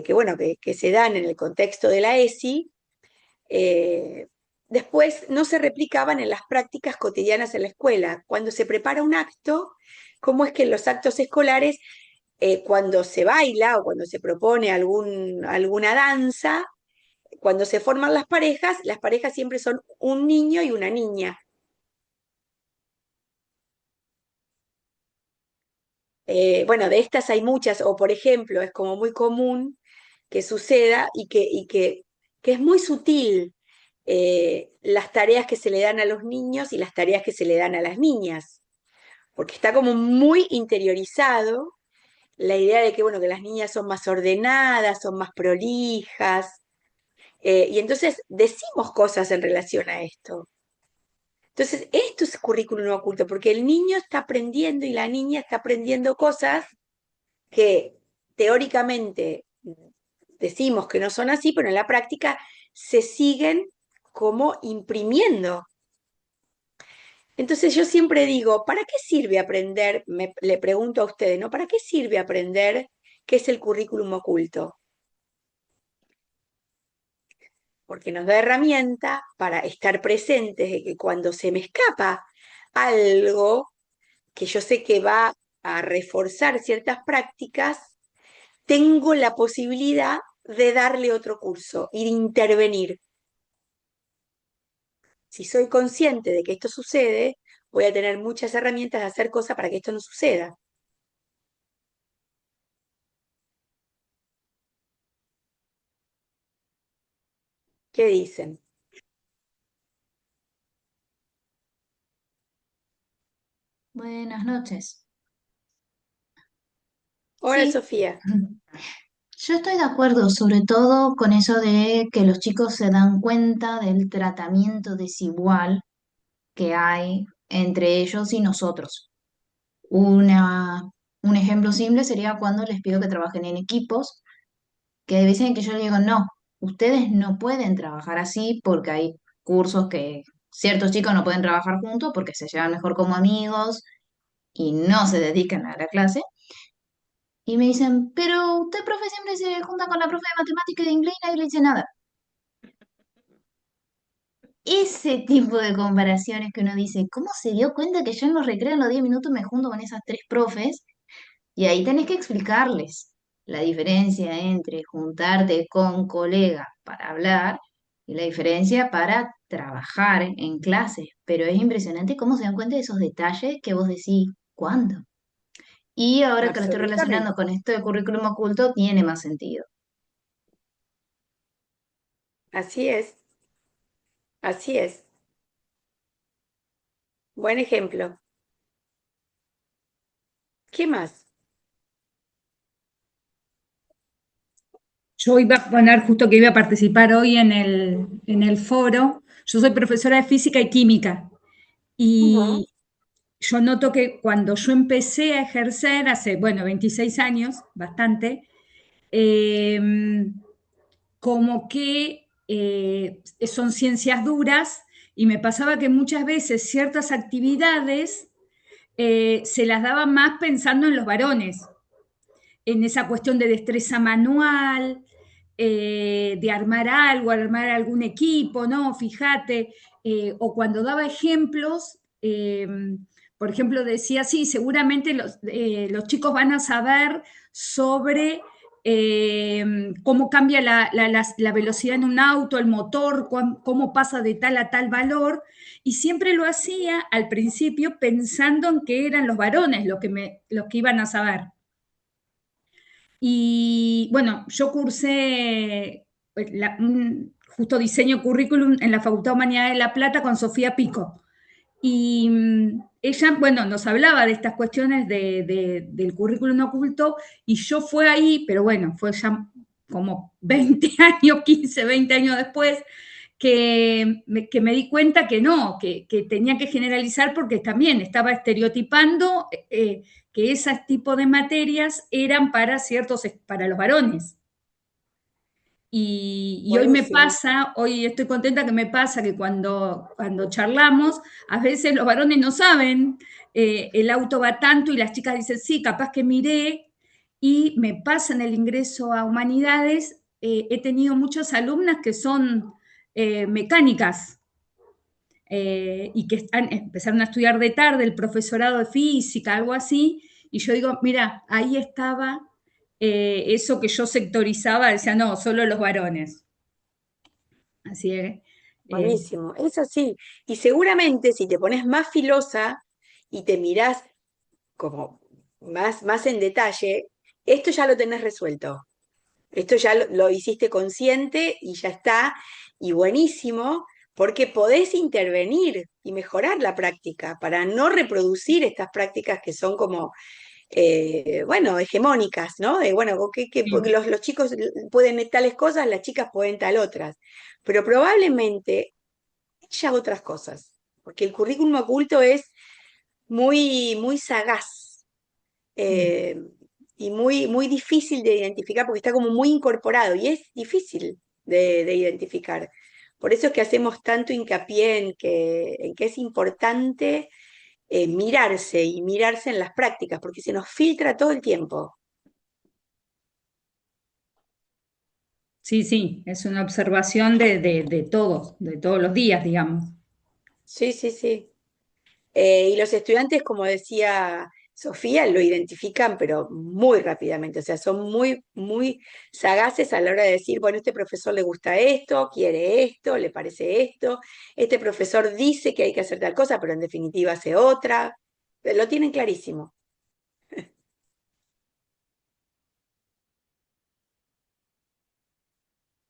bueno, que se dan en el contexto de la ESI, eh, después no se replicaban en las prácticas cotidianas en la escuela. Cuando se prepara un acto, cómo es que en los actos escolares, cuando se baila o cuando se propone alguna danza, cuando se forman las parejas siempre son un niño y una niña. Bueno, de estas hay muchas, o por ejemplo, es como muy común que suceda que es muy sutil las tareas que se le dan a los niños y las tareas que se le dan a las niñas, porque está como muy interiorizado la idea de que, bueno, que las niñas son más ordenadas, son más prolijas, y entonces decimos cosas en relación a esto. Entonces, esto es currículum oculto, porque el niño está aprendiendo y la niña está aprendiendo cosas que teóricamente decimos que no son así, pero en la práctica se siguen como imprimiendo. Entonces yo siempre digo, ¿para qué sirve aprender? Le pregunto a ustedes, ¿no? ¿Para qué sirve aprender qué es el currículum oculto? Porque nos da herramienta para estar presentes de que cuando se me escapa algo que yo sé que va a reforzar ciertas prácticas, tengo la posibilidad de darle otro curso y de intervenir. Si soy consciente de que esto sucede, voy a tener muchas herramientas de hacer cosas para que esto no suceda. ¿Qué dicen? Buenas noches. Hola, Sí, Sofía. yo estoy de acuerdo, sobre todo con eso de que los chicos se dan cuenta del tratamiento desigual que hay entre ellos y nosotros. Una, un ejemplo simple sería cuando les pido que trabajen en equipos, que dicen que yo le digo, no, ustedes no pueden trabajar así porque hay cursos que ciertos chicos no pueden trabajar juntos porque se llevan mejor como amigos y no se dedican a la clase. Y me dicen, pero usted, profe, siempre se junta con la profe de matemática y de inglés y nadie le dice nada. Ese tipo de comparaciones que uno dice, ¿cómo se dio cuenta que yo en los recreos en los 10 minutos me junto con esas tres profes? Y ahí tenés que explicarles la diferencia entre juntarte con colegas para hablar y la diferencia para trabajar en clases. Pero es impresionante cómo se dan cuenta de esos detalles que vos decís, ¿cuándo? Y ahora que lo estoy relacionando Absolutamente. con esto de currículum oculto, tiene más sentido. Así es, así es. Buen ejemplo. ¿Qué más? Yo iba a poner justo que iba a participar hoy en el foro. Yo soy profesora de física y química Ujú. y yo noto que cuando yo empecé a ejercer hace, bueno, 26 años, bastante, eh, como que son ciencias duras y me pasaba que muchas veces ciertas actividades se las daban más pensando en los varones, en esa cuestión de destreza manual, de armar algo, armar algún equipo, ¿no? Fíjate, o cuando daba ejemplos, por ejemplo, decía, sí, seguramente los chicos van a saber sobre cómo cambia la velocidad en un auto, el motor, cómo pasa de tal a tal valor, y siempre lo hacía al principio pensando en que eran los varones los que iban a saber. Y bueno, yo cursé justo diseño currículum en la Facultad de Humanidad de La Plata con Sofía Pico. Y ella, bueno, nos hablaba de estas cuestiones del currículum oculto y yo fue ahí, pero bueno, fue ya como 20 años, 15, 20 años después, que me di cuenta que no, que tenía que generalizar porque también estaba estereotipando que ese tipo de materias eran para ciertos, para los varones. Y hoy me Buenísimo. pasa, hoy estoy contenta que me pasa que cuando charlamos, a veces los varones no saben, el auto va tanto y las chicas dicen, sí, capaz que miré, y me pasa en el ingreso a humanidades, he tenido muchas alumnas que son mecánicas, y que empezaron a estudiar de tarde el profesorado de física, algo así, y yo digo, mira, ahí estaba eso que yo sectorizaba, decía, no, solo los varones. Así es. Buenísimo. Eso sí. Y seguramente si te pones más filosa y te mirás como más en detalle, esto ya lo tenés resuelto. Esto ya lo hiciste consciente y ya está. Y buenísimo, porque podés intervenir y mejorar la práctica para no reproducir estas prácticas que son como, bueno, hegemónicas, ¿no? De, bueno, porque Sí. los chicos pueden tales cosas, las chicas pueden tal otras. Pero probablemente ya otras cosas, porque el currículum oculto es muy sagaz, eh, y muy difícil de identificar porque está como muy incorporado y es difícil de identificar. Por eso es que hacemos tanto hincapié en que es importante mirarse y mirarse en las prácticas, porque se nos filtra todo el tiempo. Sí, sí, es una observación de todos los días, digamos. Sí, sí, sí. Y los estudiantes, como decía Sofía, lo identifican, pero muy rápidamente, o sea, son muy sagaces a la hora de decir, bueno, este profesor le gusta esto, quiere esto, le parece esto, este profesor dice que hay que hacer tal cosa, pero en definitiva hace otra. Lo tienen clarísimo.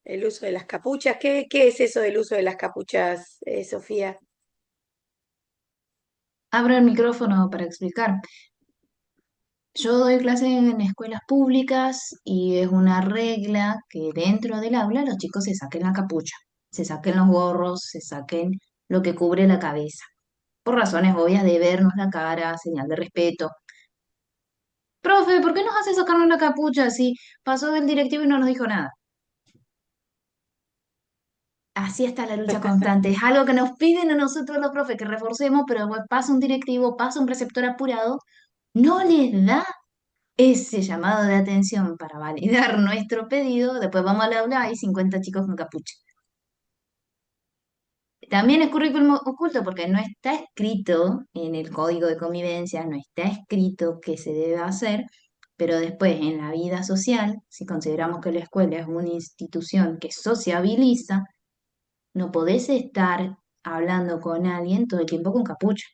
El uso de las capuchas, ¿qué es eso del uso de las capuchas, Sofía? Abro el micrófono para explicar. Yo doy clases en escuelas públicas y es una regla que dentro del aula los chicos se saquen la capucha, se saquen los gorros, se saquen lo que cubre la cabeza, por razones obvias de vernos la cara, señal de respeto. Profe, ¿por qué nos hace sacarnos la capucha si pasó del directivo y no nos dijo nada? así está la lucha constante. Es algo que nos piden a nosotros los profes que reforcemos, pero después pasa un directivo, pasa un preceptor apurado, no les da ese llamado de atención para validar nuestro pedido. Después vamos al aula, hay 50 chicos con capucha. También es currículum oculto porque no está escrito en el código de convivencia, no está escrito qué se debe hacer, pero después en la vida social, si consideramos que la escuela es una institución que sociabiliza, no podés estar hablando con alguien todo el tiempo con capucha.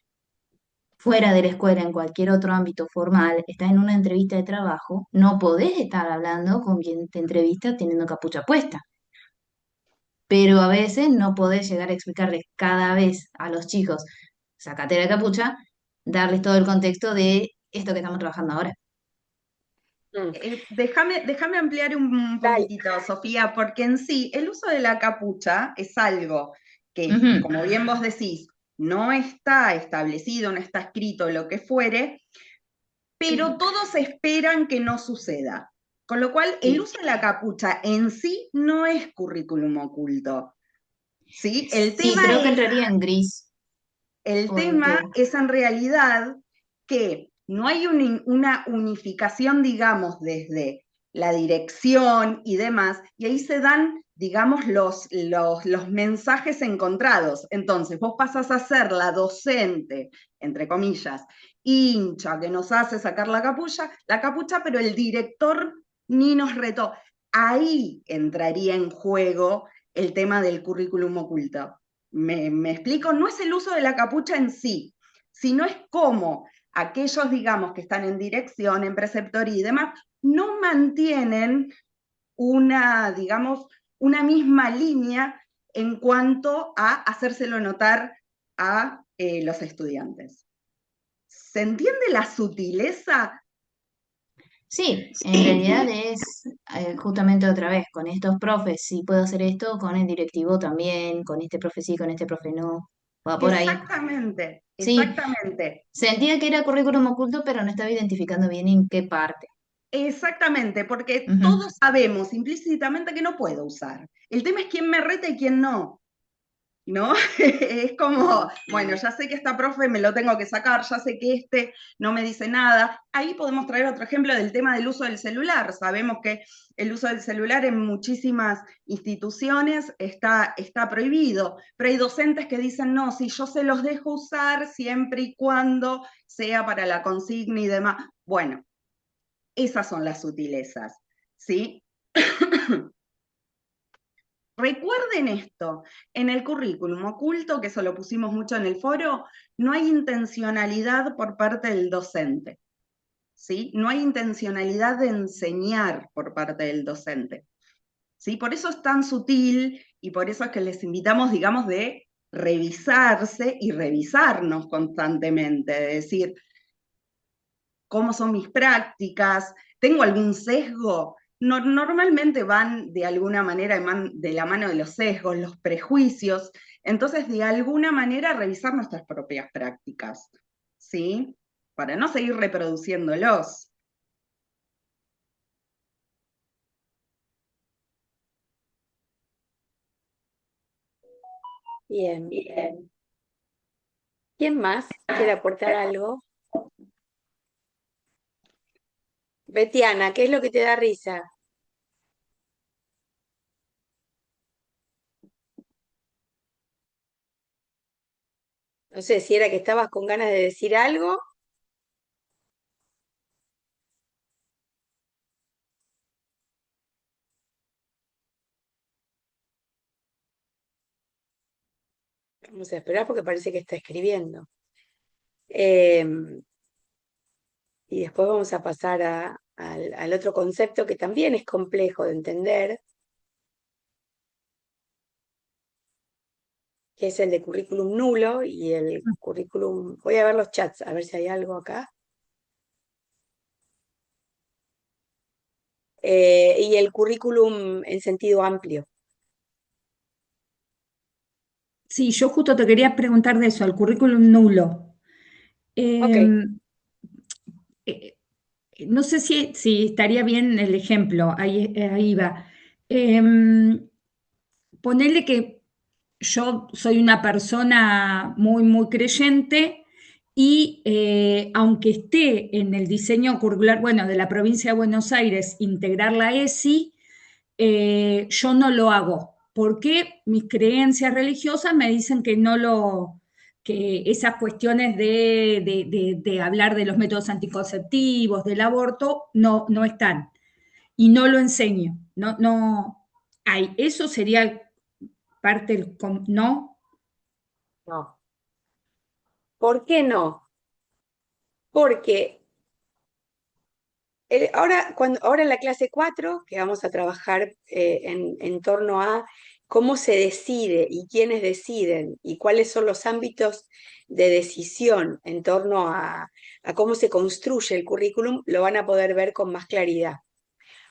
Fuera de la escuela, en cualquier otro ámbito formal, estás en una entrevista de trabajo, no podés estar hablando con quien te entrevista teniendo capucha puesta. Pero a veces no podés llegar a explicarles cada vez a los chicos, sacate la capucha, darles todo el contexto de esto que estamos trabajando ahora. Mm, Déjame ampliar un dale. poquitito, Sofía, porque en sí el uso de la capucha es algo que, Ujú. como bien vos decís, no está establecido, no está escrito, lo que fuere, pero todos esperan que no suceda. Con lo cual, el Sí, uso de la capucha en sí no es currículum oculto. ¿Sí? sí, creo que entraría en gris, El tema porque es en realidad que no hay una unificación, digamos, desde la dirección y demás, y ahí se dan, digamos, los mensajes encontrados. Entonces, vos pasas a ser la docente, entre comillas, hincha, que nos hace sacar la capucha, pero el director ni nos retó. Ahí entraría en juego el tema del currículum oculto. ¿Me explico? No es el uso de la capucha en sí, sino es cómo aquellos, digamos, que están en dirección, en preceptoría y demás, no mantienen una, digamos, una misma línea en cuanto a hacérselo notar a los estudiantes. ¿Se entiende la sutileza? sí, en realidad es justamente otra vez, con estos profes sí puedo hacer esto, con el directivo también, con este profe sí, con este profe no, va por ahí. Exactamente, Sí, exactamente. sentía que era currículum oculto, pero no estaba identificando bien en qué parte. Exactamente, porque Ujú. todos sabemos implícitamente que no puedo usar. El tema es quién me reta y quién no, ¿no? Es como, bueno, ya sé que esta profe me lo tengo que sacar, ya sé que este no me dice nada. Ahí podemos traer otro ejemplo del tema del uso del celular. Sabemos que el uso del celular en muchísimas instituciones está prohibido, pero hay docentes que dicen, no, si yo se los dejo usar siempre y cuando sea para la consigna y demás. Bueno, esas son las sutilezas, ¿sí? Recuerden esto, en el currículum oculto, que eso lo pusimos mucho en el foro, no hay intencionalidad por parte del docente, ¿sí? No hay intencionalidad de enseñar por parte del docente, ¿sí? Por eso es tan sutil y por eso es que les invitamos, digamos, de revisarse y revisarnos constantemente, de decir, ¿cómo son mis prácticas? ¿Tengo algún sesgo? Normalmente van de alguna manera de la mano de los sesgos, los prejuicios, entonces de alguna manera revisar nuestras propias prácticas, ¿sí? Para no seguir reproduciéndolos. Bien, bien. ¿Quién más quiere aportar algo? Betiana, ¿qué es lo que te da risa? No sé si era que estabas con ganas de decir algo. Vamos a esperar porque parece que está escribiendo. Em, y después vamos a pasar al otro concepto que también es complejo de entender, que es el de currículum nulo y el currículum. Voy a ver los chats, a ver si hay algo acá. Y el currículum en sentido amplio. Sí, yo justo te quería preguntar de eso, al currículum nulo. Ok, Em, eh, no sé si estaría bien el ejemplo, ahí va. Ponerle que yo soy una persona muy, muy creyente y aunque esté en el diseño curricular, bueno, de la provincia de Buenos Aires, integrar la ESI, yo no lo hago, porque mis creencias religiosas me dicen que no lo, que esas cuestiones de hablar de los métodos anticonceptivos, del aborto, no, no están. Y no lo enseño. No, no hay. Eso sería parte del, no. No. ¿Por qué no? Porque ahora en la clase 4 que vamos a trabajar en torno a cómo se decide y quiénes deciden y cuáles son los ámbitos de decisión en torno a cómo se construye el currículum, lo van a poder ver con más claridad.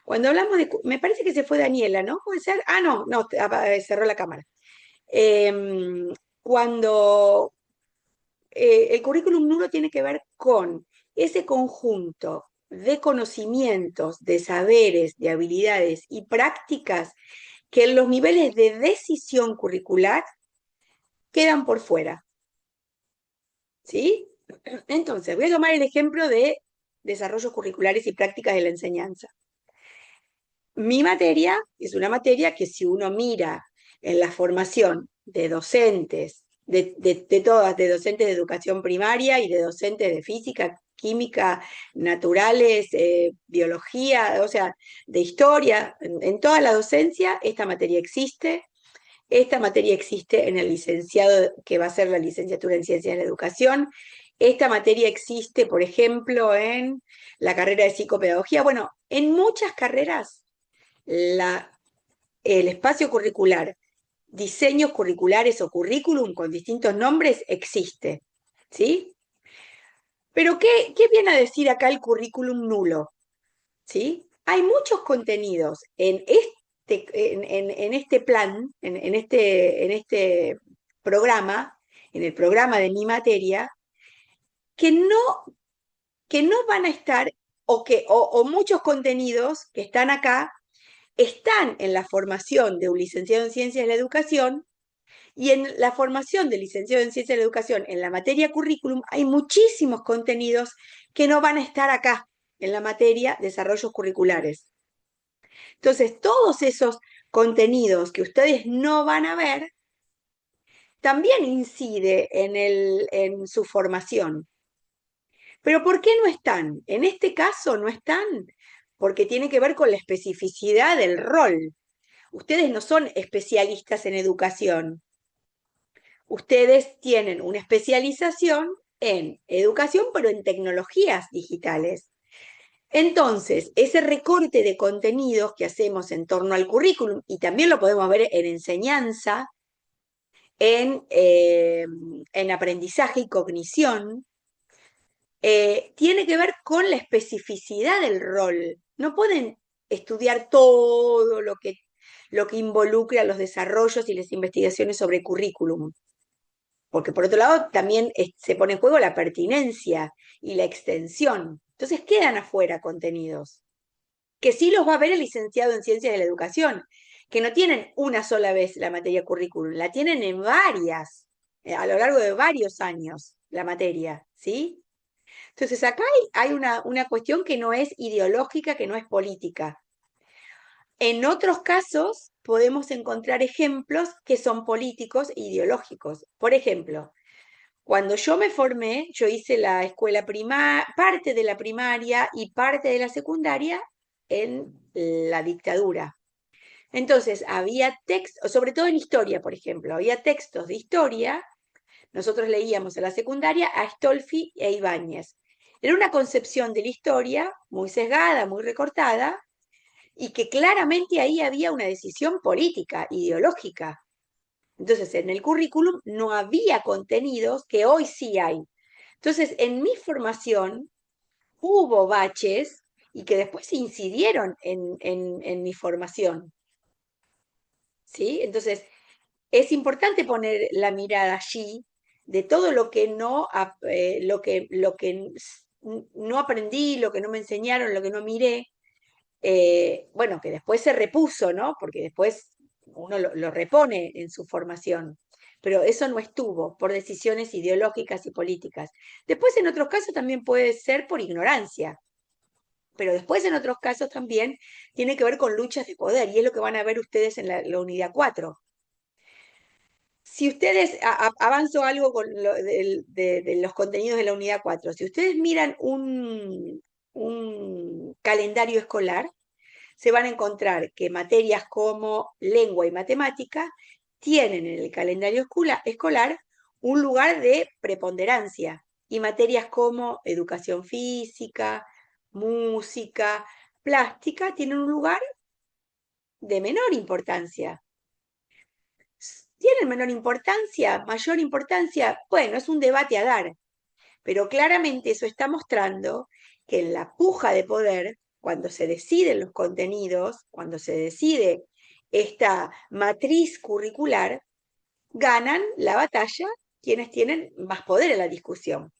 Cuando hablamos me parece que se fue Daniela, ¿no? ¿Puede ser? Ah, no, no, cerró la cámara. Em, cuando el currículum nulo tiene que ver con ese conjunto de conocimientos, de saberes, de habilidades y prácticas que en los niveles de decisión curricular quedan por fuera. ¿Sí? Entonces, voy a tomar el ejemplo de desarrollos curriculares y prácticas de la enseñanza. Mi materia es una materia que si uno mira en la formación de docentes, de todas, de docentes de educación primaria y de docentes de física, química, naturales, biología, o sea, de historia, en toda la docencia, esta materia existe. Esta materia existe en el licenciado, que va a ser la licenciatura en Ciencias de la Educación. Esta materia existe, por ejemplo, en la carrera de psicopedagogía. Bueno, en muchas carreras el espacio curricular, diseños curriculares o currículum con distintos nombres existe, ¿sí? Pero ¿qué viene a decir acá el currículum nulo? ¿Sí? Hay muchos contenidos en este plan, en este programa, en el programa de mi materia, que no, que no van a estar, o muchos contenidos que están acá están en la formación de un licenciado en Ciencias de la Educación, y en la formación del licenciado en Ciencias de la Educación, en la materia currículum, hay muchísimos contenidos que no van a estar acá en la materia desarrollos curriculares. Entonces, todos esos contenidos que ustedes no van a ver, también incide en su formación. Pero ¿por qué no están? En este caso no están porque tiene que ver con la especificidad del rol. Ustedes no son especialistas en educación. Ustedes tienen una especialización en educación, pero en tecnologías digitales. Entonces, ese recorte de contenidos que hacemos en torno al currículum, y también lo podemos ver en enseñanza, en aprendizaje y cognición, tiene que ver con la especificidad del rol. No pueden estudiar todo lo que involucra los desarrollos y las investigaciones sobre currículum, porque por otro lado también se pone en juego la pertinencia y la extensión. Entonces quedan afuera contenidos, que sí los va a ver el licenciado en Ciencias de la Educación, que no tienen una sola vez la materia currículum, la tienen en varias, a lo largo de varios años, la materia, ¿sí? Entonces acá hay una cuestión que no es ideológica, que no es política. En otros casos podemos encontrar ejemplos que son políticos e ideológicos. Por ejemplo, cuando yo me formé, yo hice la escuela parte de la primaria y parte de la secundaria en la dictadura. Entonces, había textos, sobre todo en historia, por ejemplo, había textos de historia. Nosotros leíamos en la secundaria a Stolfi e Ibáñez. Era una concepción de la historia muy sesgada, muy recortada, y que claramente ahí había una decisión política, ideológica. Entonces, en el currículum no había contenidos que hoy sí hay. Entonces, en mi formación hubo baches y que después incidieron en mi formación. ¿Sí? Entonces, es importante poner la mirada allí de todo lo que no aprendí, lo que no me enseñaron, lo que no miré, bueno, que después se repuso, ¿no? Porque después uno lo repone en su formación, pero eso no estuvo por decisiones ideológicas y políticas. Después en otros casos también puede ser por ignorancia, pero después en otros casos también tiene que ver con luchas de poder, y es lo que van a ver ustedes en la unidad 4. Si ustedes, avanzo algo con de los contenidos de la unidad 4, si ustedes miran un calendario escolar, se van a encontrar que materias como lengua y matemática tienen en el calendario escolar un lugar de preponderancia, y materias como educación física, música, plástica tienen un lugar de menor importancia. ¿Tienen menor importancia? ¿Mayor importancia? Bueno, es un debate a dar, pero claramente eso está mostrando que en la puja de poder, cuando se deciden los contenidos, cuando se decide esta matriz curricular, ganan la batalla quienes tienen más poder en la discusión.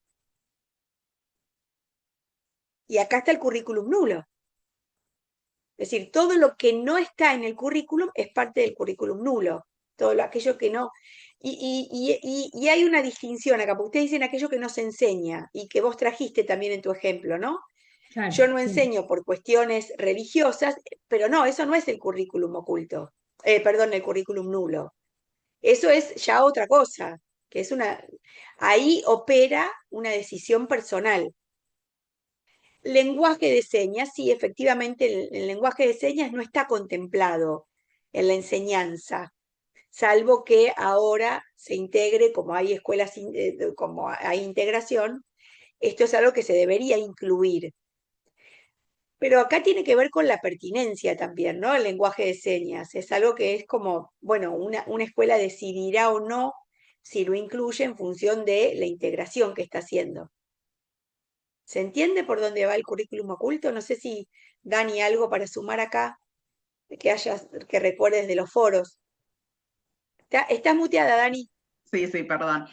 Y acá está el currículum nulo. Es decir, todo lo que no está en el currículum es parte del currículum nulo. Todo aquello que no. Y hay una distinción acá, porque ustedes dicen aquello que no se enseña y que vos trajiste también en tu ejemplo, ¿no? Claro, Yo no sí. enseño por cuestiones religiosas, pero no, eso no es el currículum oculto. Perdón, el currículum nulo. Eso es ya otra cosa, que es una. Ahí opera una decisión personal. Lenguaje de señas, sí, efectivamente, el lenguaje de señas no está contemplado en la enseñanza, salvo que ahora se integre, como hay escuelas, como hay integración, esto es algo que se debería incluir. Pero acá tiene que ver con la pertinencia también, ¿no? El lenguaje de señas. Es algo que es como, bueno, una escuela decidirá o no si lo incluye en función de la integración que está haciendo. ¿Se entiende por dónde va el currículum oculto? No sé si Dani algo para sumar acá, que recuerdes de los foros. Estás muteada, Dani. Sí, sí, perdón.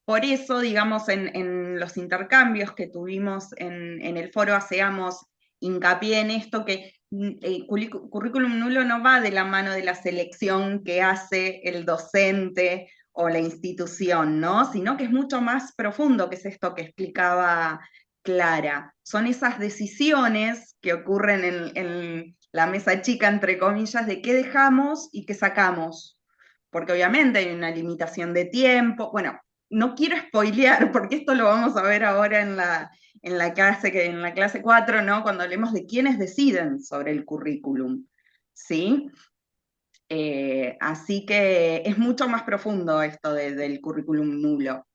Por eso, digamos, en los intercambios que tuvimos en el foro, hacíamos hincapié en esto que el currículum nulo no va de la mano de la selección que hace el docente o la institución, ¿no? Sino que es mucho más profundo, que es esto que explicaba Clara. Son esas decisiones que ocurren en la mesa chica, entre comillas, de qué dejamos y qué sacamos, porque obviamente hay una limitación de tiempo. Bueno, no quiero spoilear, porque esto lo vamos a ver ahora en la clase 4, ¿no? Cuando hablemos de quiénes deciden sobre el currículum, ¿sí? Así que es mucho más profundo esto del currículum nulo,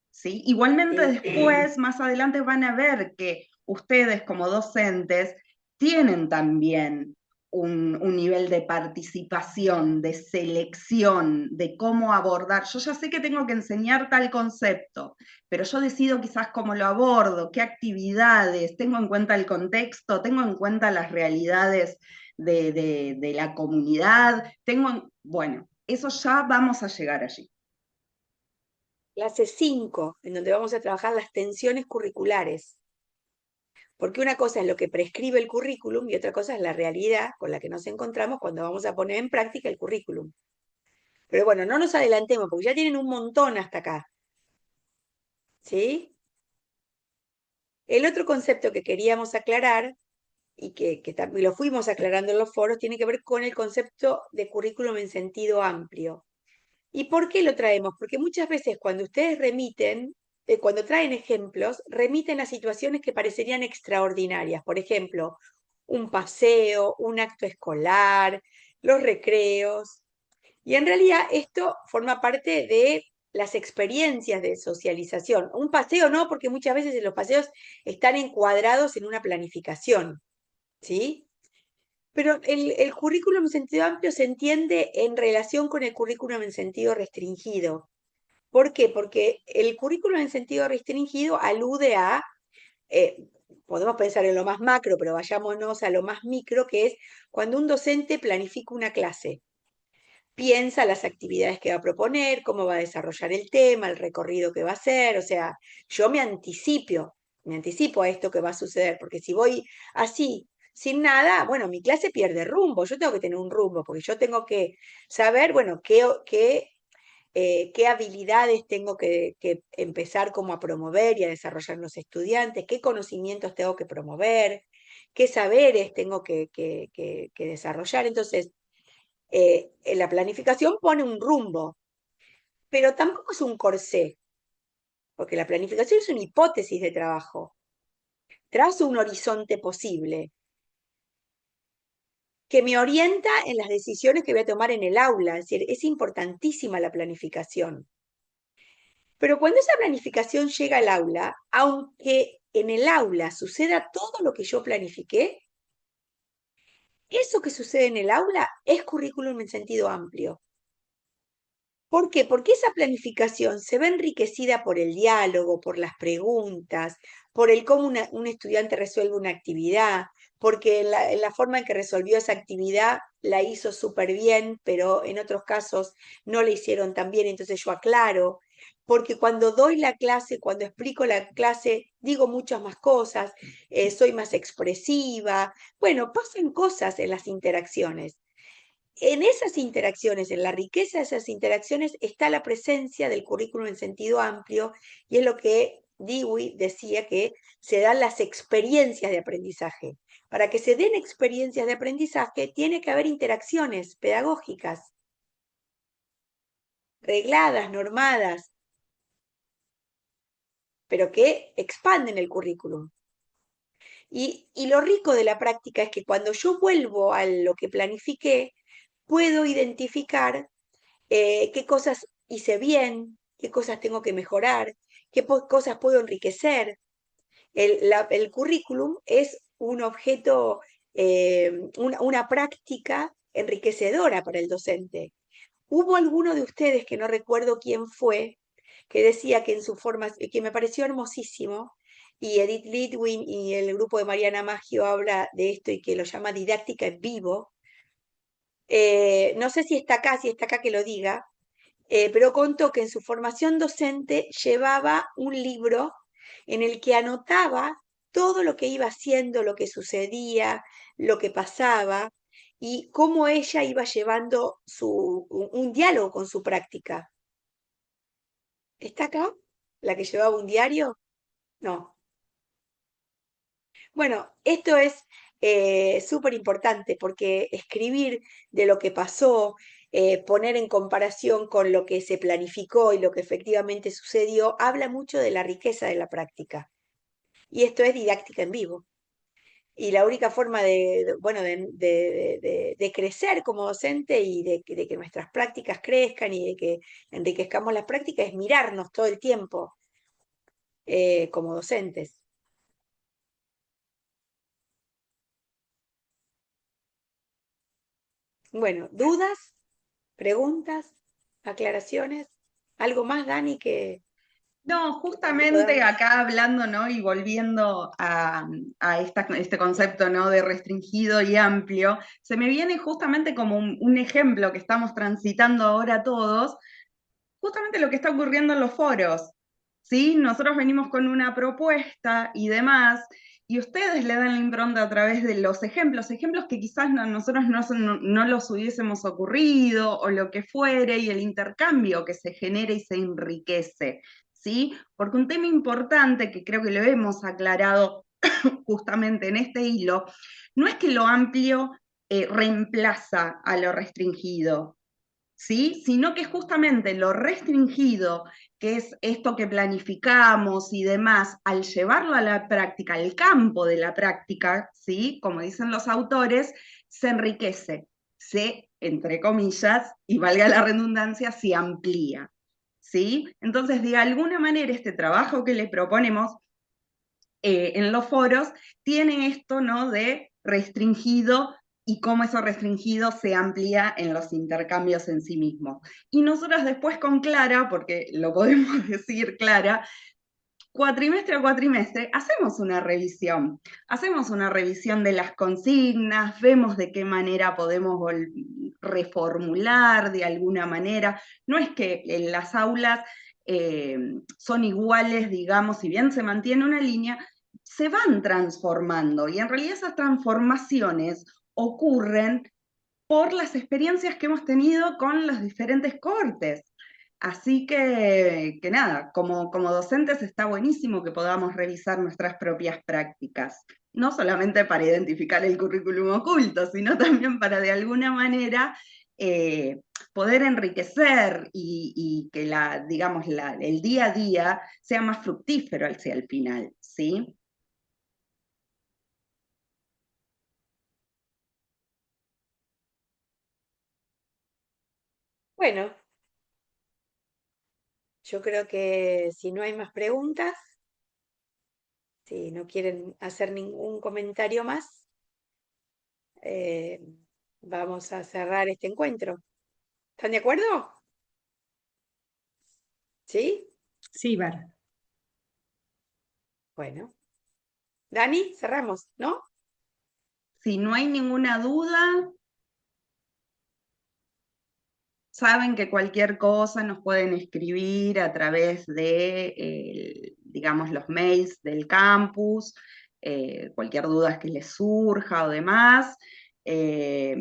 ¿sí? Igualmente después, más adelante, van a ver que ustedes como docentes tienen también un nivel de participación, de selección, de cómo abordar. Yo ya sé que tengo que enseñar tal concepto, pero yo decido quizás cómo lo abordo, qué actividades, tengo en cuenta el contexto, tengo en cuenta las realidades de la comunidad, bueno, eso ya vamos a llegar allí. Clase 5, en donde vamos a trabajar las tensiones curriculares. Porque una cosa es lo que prescribe el currículum y otra cosa es la realidad con la que nos encontramos cuando vamos a poner en práctica el currículum. Pero bueno, no nos adelantemos porque ya tienen un montón hasta acá. ¿Sí? El otro concepto que queríamos aclarar y que también lo fuimos aclarando en los foros tiene que ver con el concepto de currículum en sentido amplio. ¿Y por qué lo traemos? Porque muchas veces cuando ustedes remiten, cuando traen ejemplos, remiten a situaciones que parecerían extraordinarias. Por ejemplo, un paseo, un acto escolar, los recreos. Y en realidad esto forma parte de las experiencias de socialización. Un paseo no, porque muchas veces los paseos están encuadrados en una planificación, ¿sí? Pero el currículum en sentido amplio se entiende en relación con el currículum en sentido restringido. ¿Por qué? Porque el currículum en sentido restringido alude a, eh, podemos pensar en lo más macro, pero vayámonos a lo más micro, que es cuando un docente planifica una clase, piensa las actividades que va a proponer, cómo va a desarrollar el tema, el recorrido que va a hacer, o sea, yo me anticipo a esto que va a suceder, porque si voy así sin nada, bueno, mi clase pierde rumbo, yo tengo que tener un rumbo, porque yo tengo que saber, bueno, qué habilidades tengo que empezar como a promover y a desarrollar en los estudiantes, qué conocimientos tengo que promover, qué saberes tengo que desarrollar. Entonces, la planificación pone un rumbo, pero tampoco es un corsé, porque la planificación es una hipótesis de trabajo. Trazo un horizonte posible que me orienta en las decisiones que voy a tomar en el aula. Es decir, es importantísima la planificación. Pero cuando esa planificación llega al aula, aunque en el aula suceda todo lo que yo planifiqué, eso que sucede en el aula es currículum en sentido amplio. ¿Por qué? Porque esa planificación se ve enriquecida por el diálogo, por las preguntas, por el cómo un estudiante resuelve una actividad, porque en la forma en que resolvió esa actividad la hizo súper bien, pero en otros casos no la hicieron tan bien, entonces yo aclaro, porque cuando doy la clase, cuando explico la clase, digo muchas más cosas, soy más expresiva, bueno, pasan cosas en las interacciones. En esas interacciones, en la riqueza de esas interacciones, está la presencia del currículum en sentido amplio y es lo que Dewey decía que se dan las experiencias de aprendizaje. Para que se den experiencias de aprendizaje, tiene que haber interacciones pedagógicas, regladas, normadas, pero que expanden el currículum. Y lo rico de la práctica es que cuando yo vuelvo a lo que planifiqué, puedo identificar qué cosas hice bien, qué cosas tengo que mejorar, qué cosas puedo enriquecer. El currículum es un objeto, una práctica enriquecedora para el docente. Hubo alguno de ustedes, que no recuerdo quién fue, que decía que en su forma, que me pareció hermosísimo, y Edith Litwin y el grupo de Mariana Maggio habla de esto y que lo llama didáctica en vivo. No sé si está acá que lo diga, pero contó que en su formación docente llevaba un libro en el que anotaba todo lo que iba haciendo, lo que sucedía, lo que pasaba y cómo ella iba llevando un diálogo con su práctica. ¿Está acá? ¿La que llevaba un diario? No. Bueno, esto es súper importante porque escribir de lo que pasó, poner en comparación con lo que se planificó y lo que efectivamente sucedió, habla mucho de la riqueza de la práctica. Y esto es didáctica en vivo. Y la única forma bueno, de crecer como docente y de que nuestras prácticas crezcan y de que enriquezcamos las prácticas es mirarnos todo el tiempo como docentes. Bueno, ¿dudas? ¿Preguntas? ¿Aclaraciones? ¿Algo más, Dani, No, que justamente podamos? acá hablando, ¿no? Y volviendo a este concepto, ¿no? De restringido y amplio, se me viene justamente como un ejemplo que estamos transitando ahora todos, justamente lo que está ocurriendo en los foros, ¿sí? Nosotros venimos con una propuesta y demás, y ustedes le dan la impronta a través de los ejemplos, ejemplos que quizás nosotros no los hubiésemos ocurrido o lo que fuere, y el intercambio que se genera y se enriquece, ¿sí? Porque un tema importante que creo que lo hemos aclarado justamente en este hilo, no es que lo amplio reemplaza a lo restringido, ¿sí? Sino que justamente lo restringido, que es esto que planificamos y demás, al llevarlo a la práctica, al campo de la práctica, ¿sí? Como dicen los autores, se enriquece, se, entre comillas, y valga la redundancia, se amplía, ¿sí? Entonces, de alguna manera, este trabajo que le proponemos en los foros tiene esto, ¿no? De restringido y cómo eso restringido se amplía en los intercambios en sí mismos. Y nosotros después con Clara, porque lo podemos decir Clara, cuatrimestre a cuatrimestre, hacemos una revisión de las consignas, vemos de qué manera podemos reformular de alguna manera. No es que en las aulas son iguales, digamos, si bien se mantiene una línea, se van transformando y en realidad esas transformaciones ocurren por las experiencias que hemos tenido con los diferentes cohortes. Así que nada, como docentes está buenísimo que podamos revisar nuestras propias prácticas, no solamente para identificar el currículum oculto, sino también para de alguna manera poder enriquecer y que digamos, el día a día sea más fructífero hacia el final, ¿sí? Bueno, yo creo que si no hay más preguntas, si no quieren hacer ningún comentario más, eh, vamos a cerrar este encuentro. ¿Están de acuerdo? ¿Sí? Sí, Bar. Bueno. Dani, cerramos, ¿no? Si no hay ninguna duda, saben que cualquier cosa nos pueden escribir a través de, digamos, los mails del campus, cualquier duda que les surja o demás. Eh,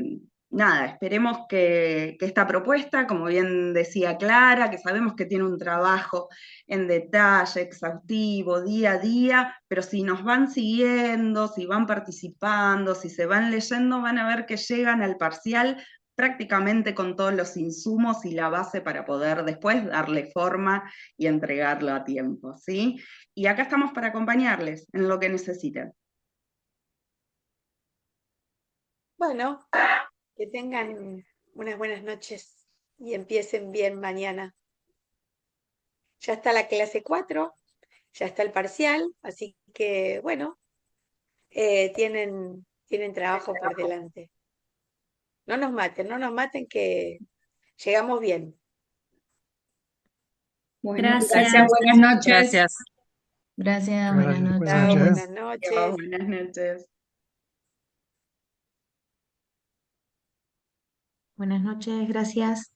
Nada, esperemos que esta propuesta, como bien decía Clara, que sabemos que tiene un trabajo en detalle, exhaustivo, día a día, pero si nos van siguiendo, si van participando, si se van leyendo, van a ver que llegan al parcial prácticamente con todos los insumos y la base para poder después darle forma y entregarlo a tiempo, ¿sí? Y acá estamos para acompañarles en lo que necesiten. Bueno, que tengan unas buenas noches y empiecen bien mañana. Ya está la clase 4, ya está el parcial, así que bueno, tienen trabajo por delante. No nos maten que llegamos bien. Bueno, gracias, Gracias. buenas noches. Gracias. Gracias, Muchas buenas gracias. Buenas Chao, noches. noches. buenas noches. Buenas noches. Buenas noches, gracias.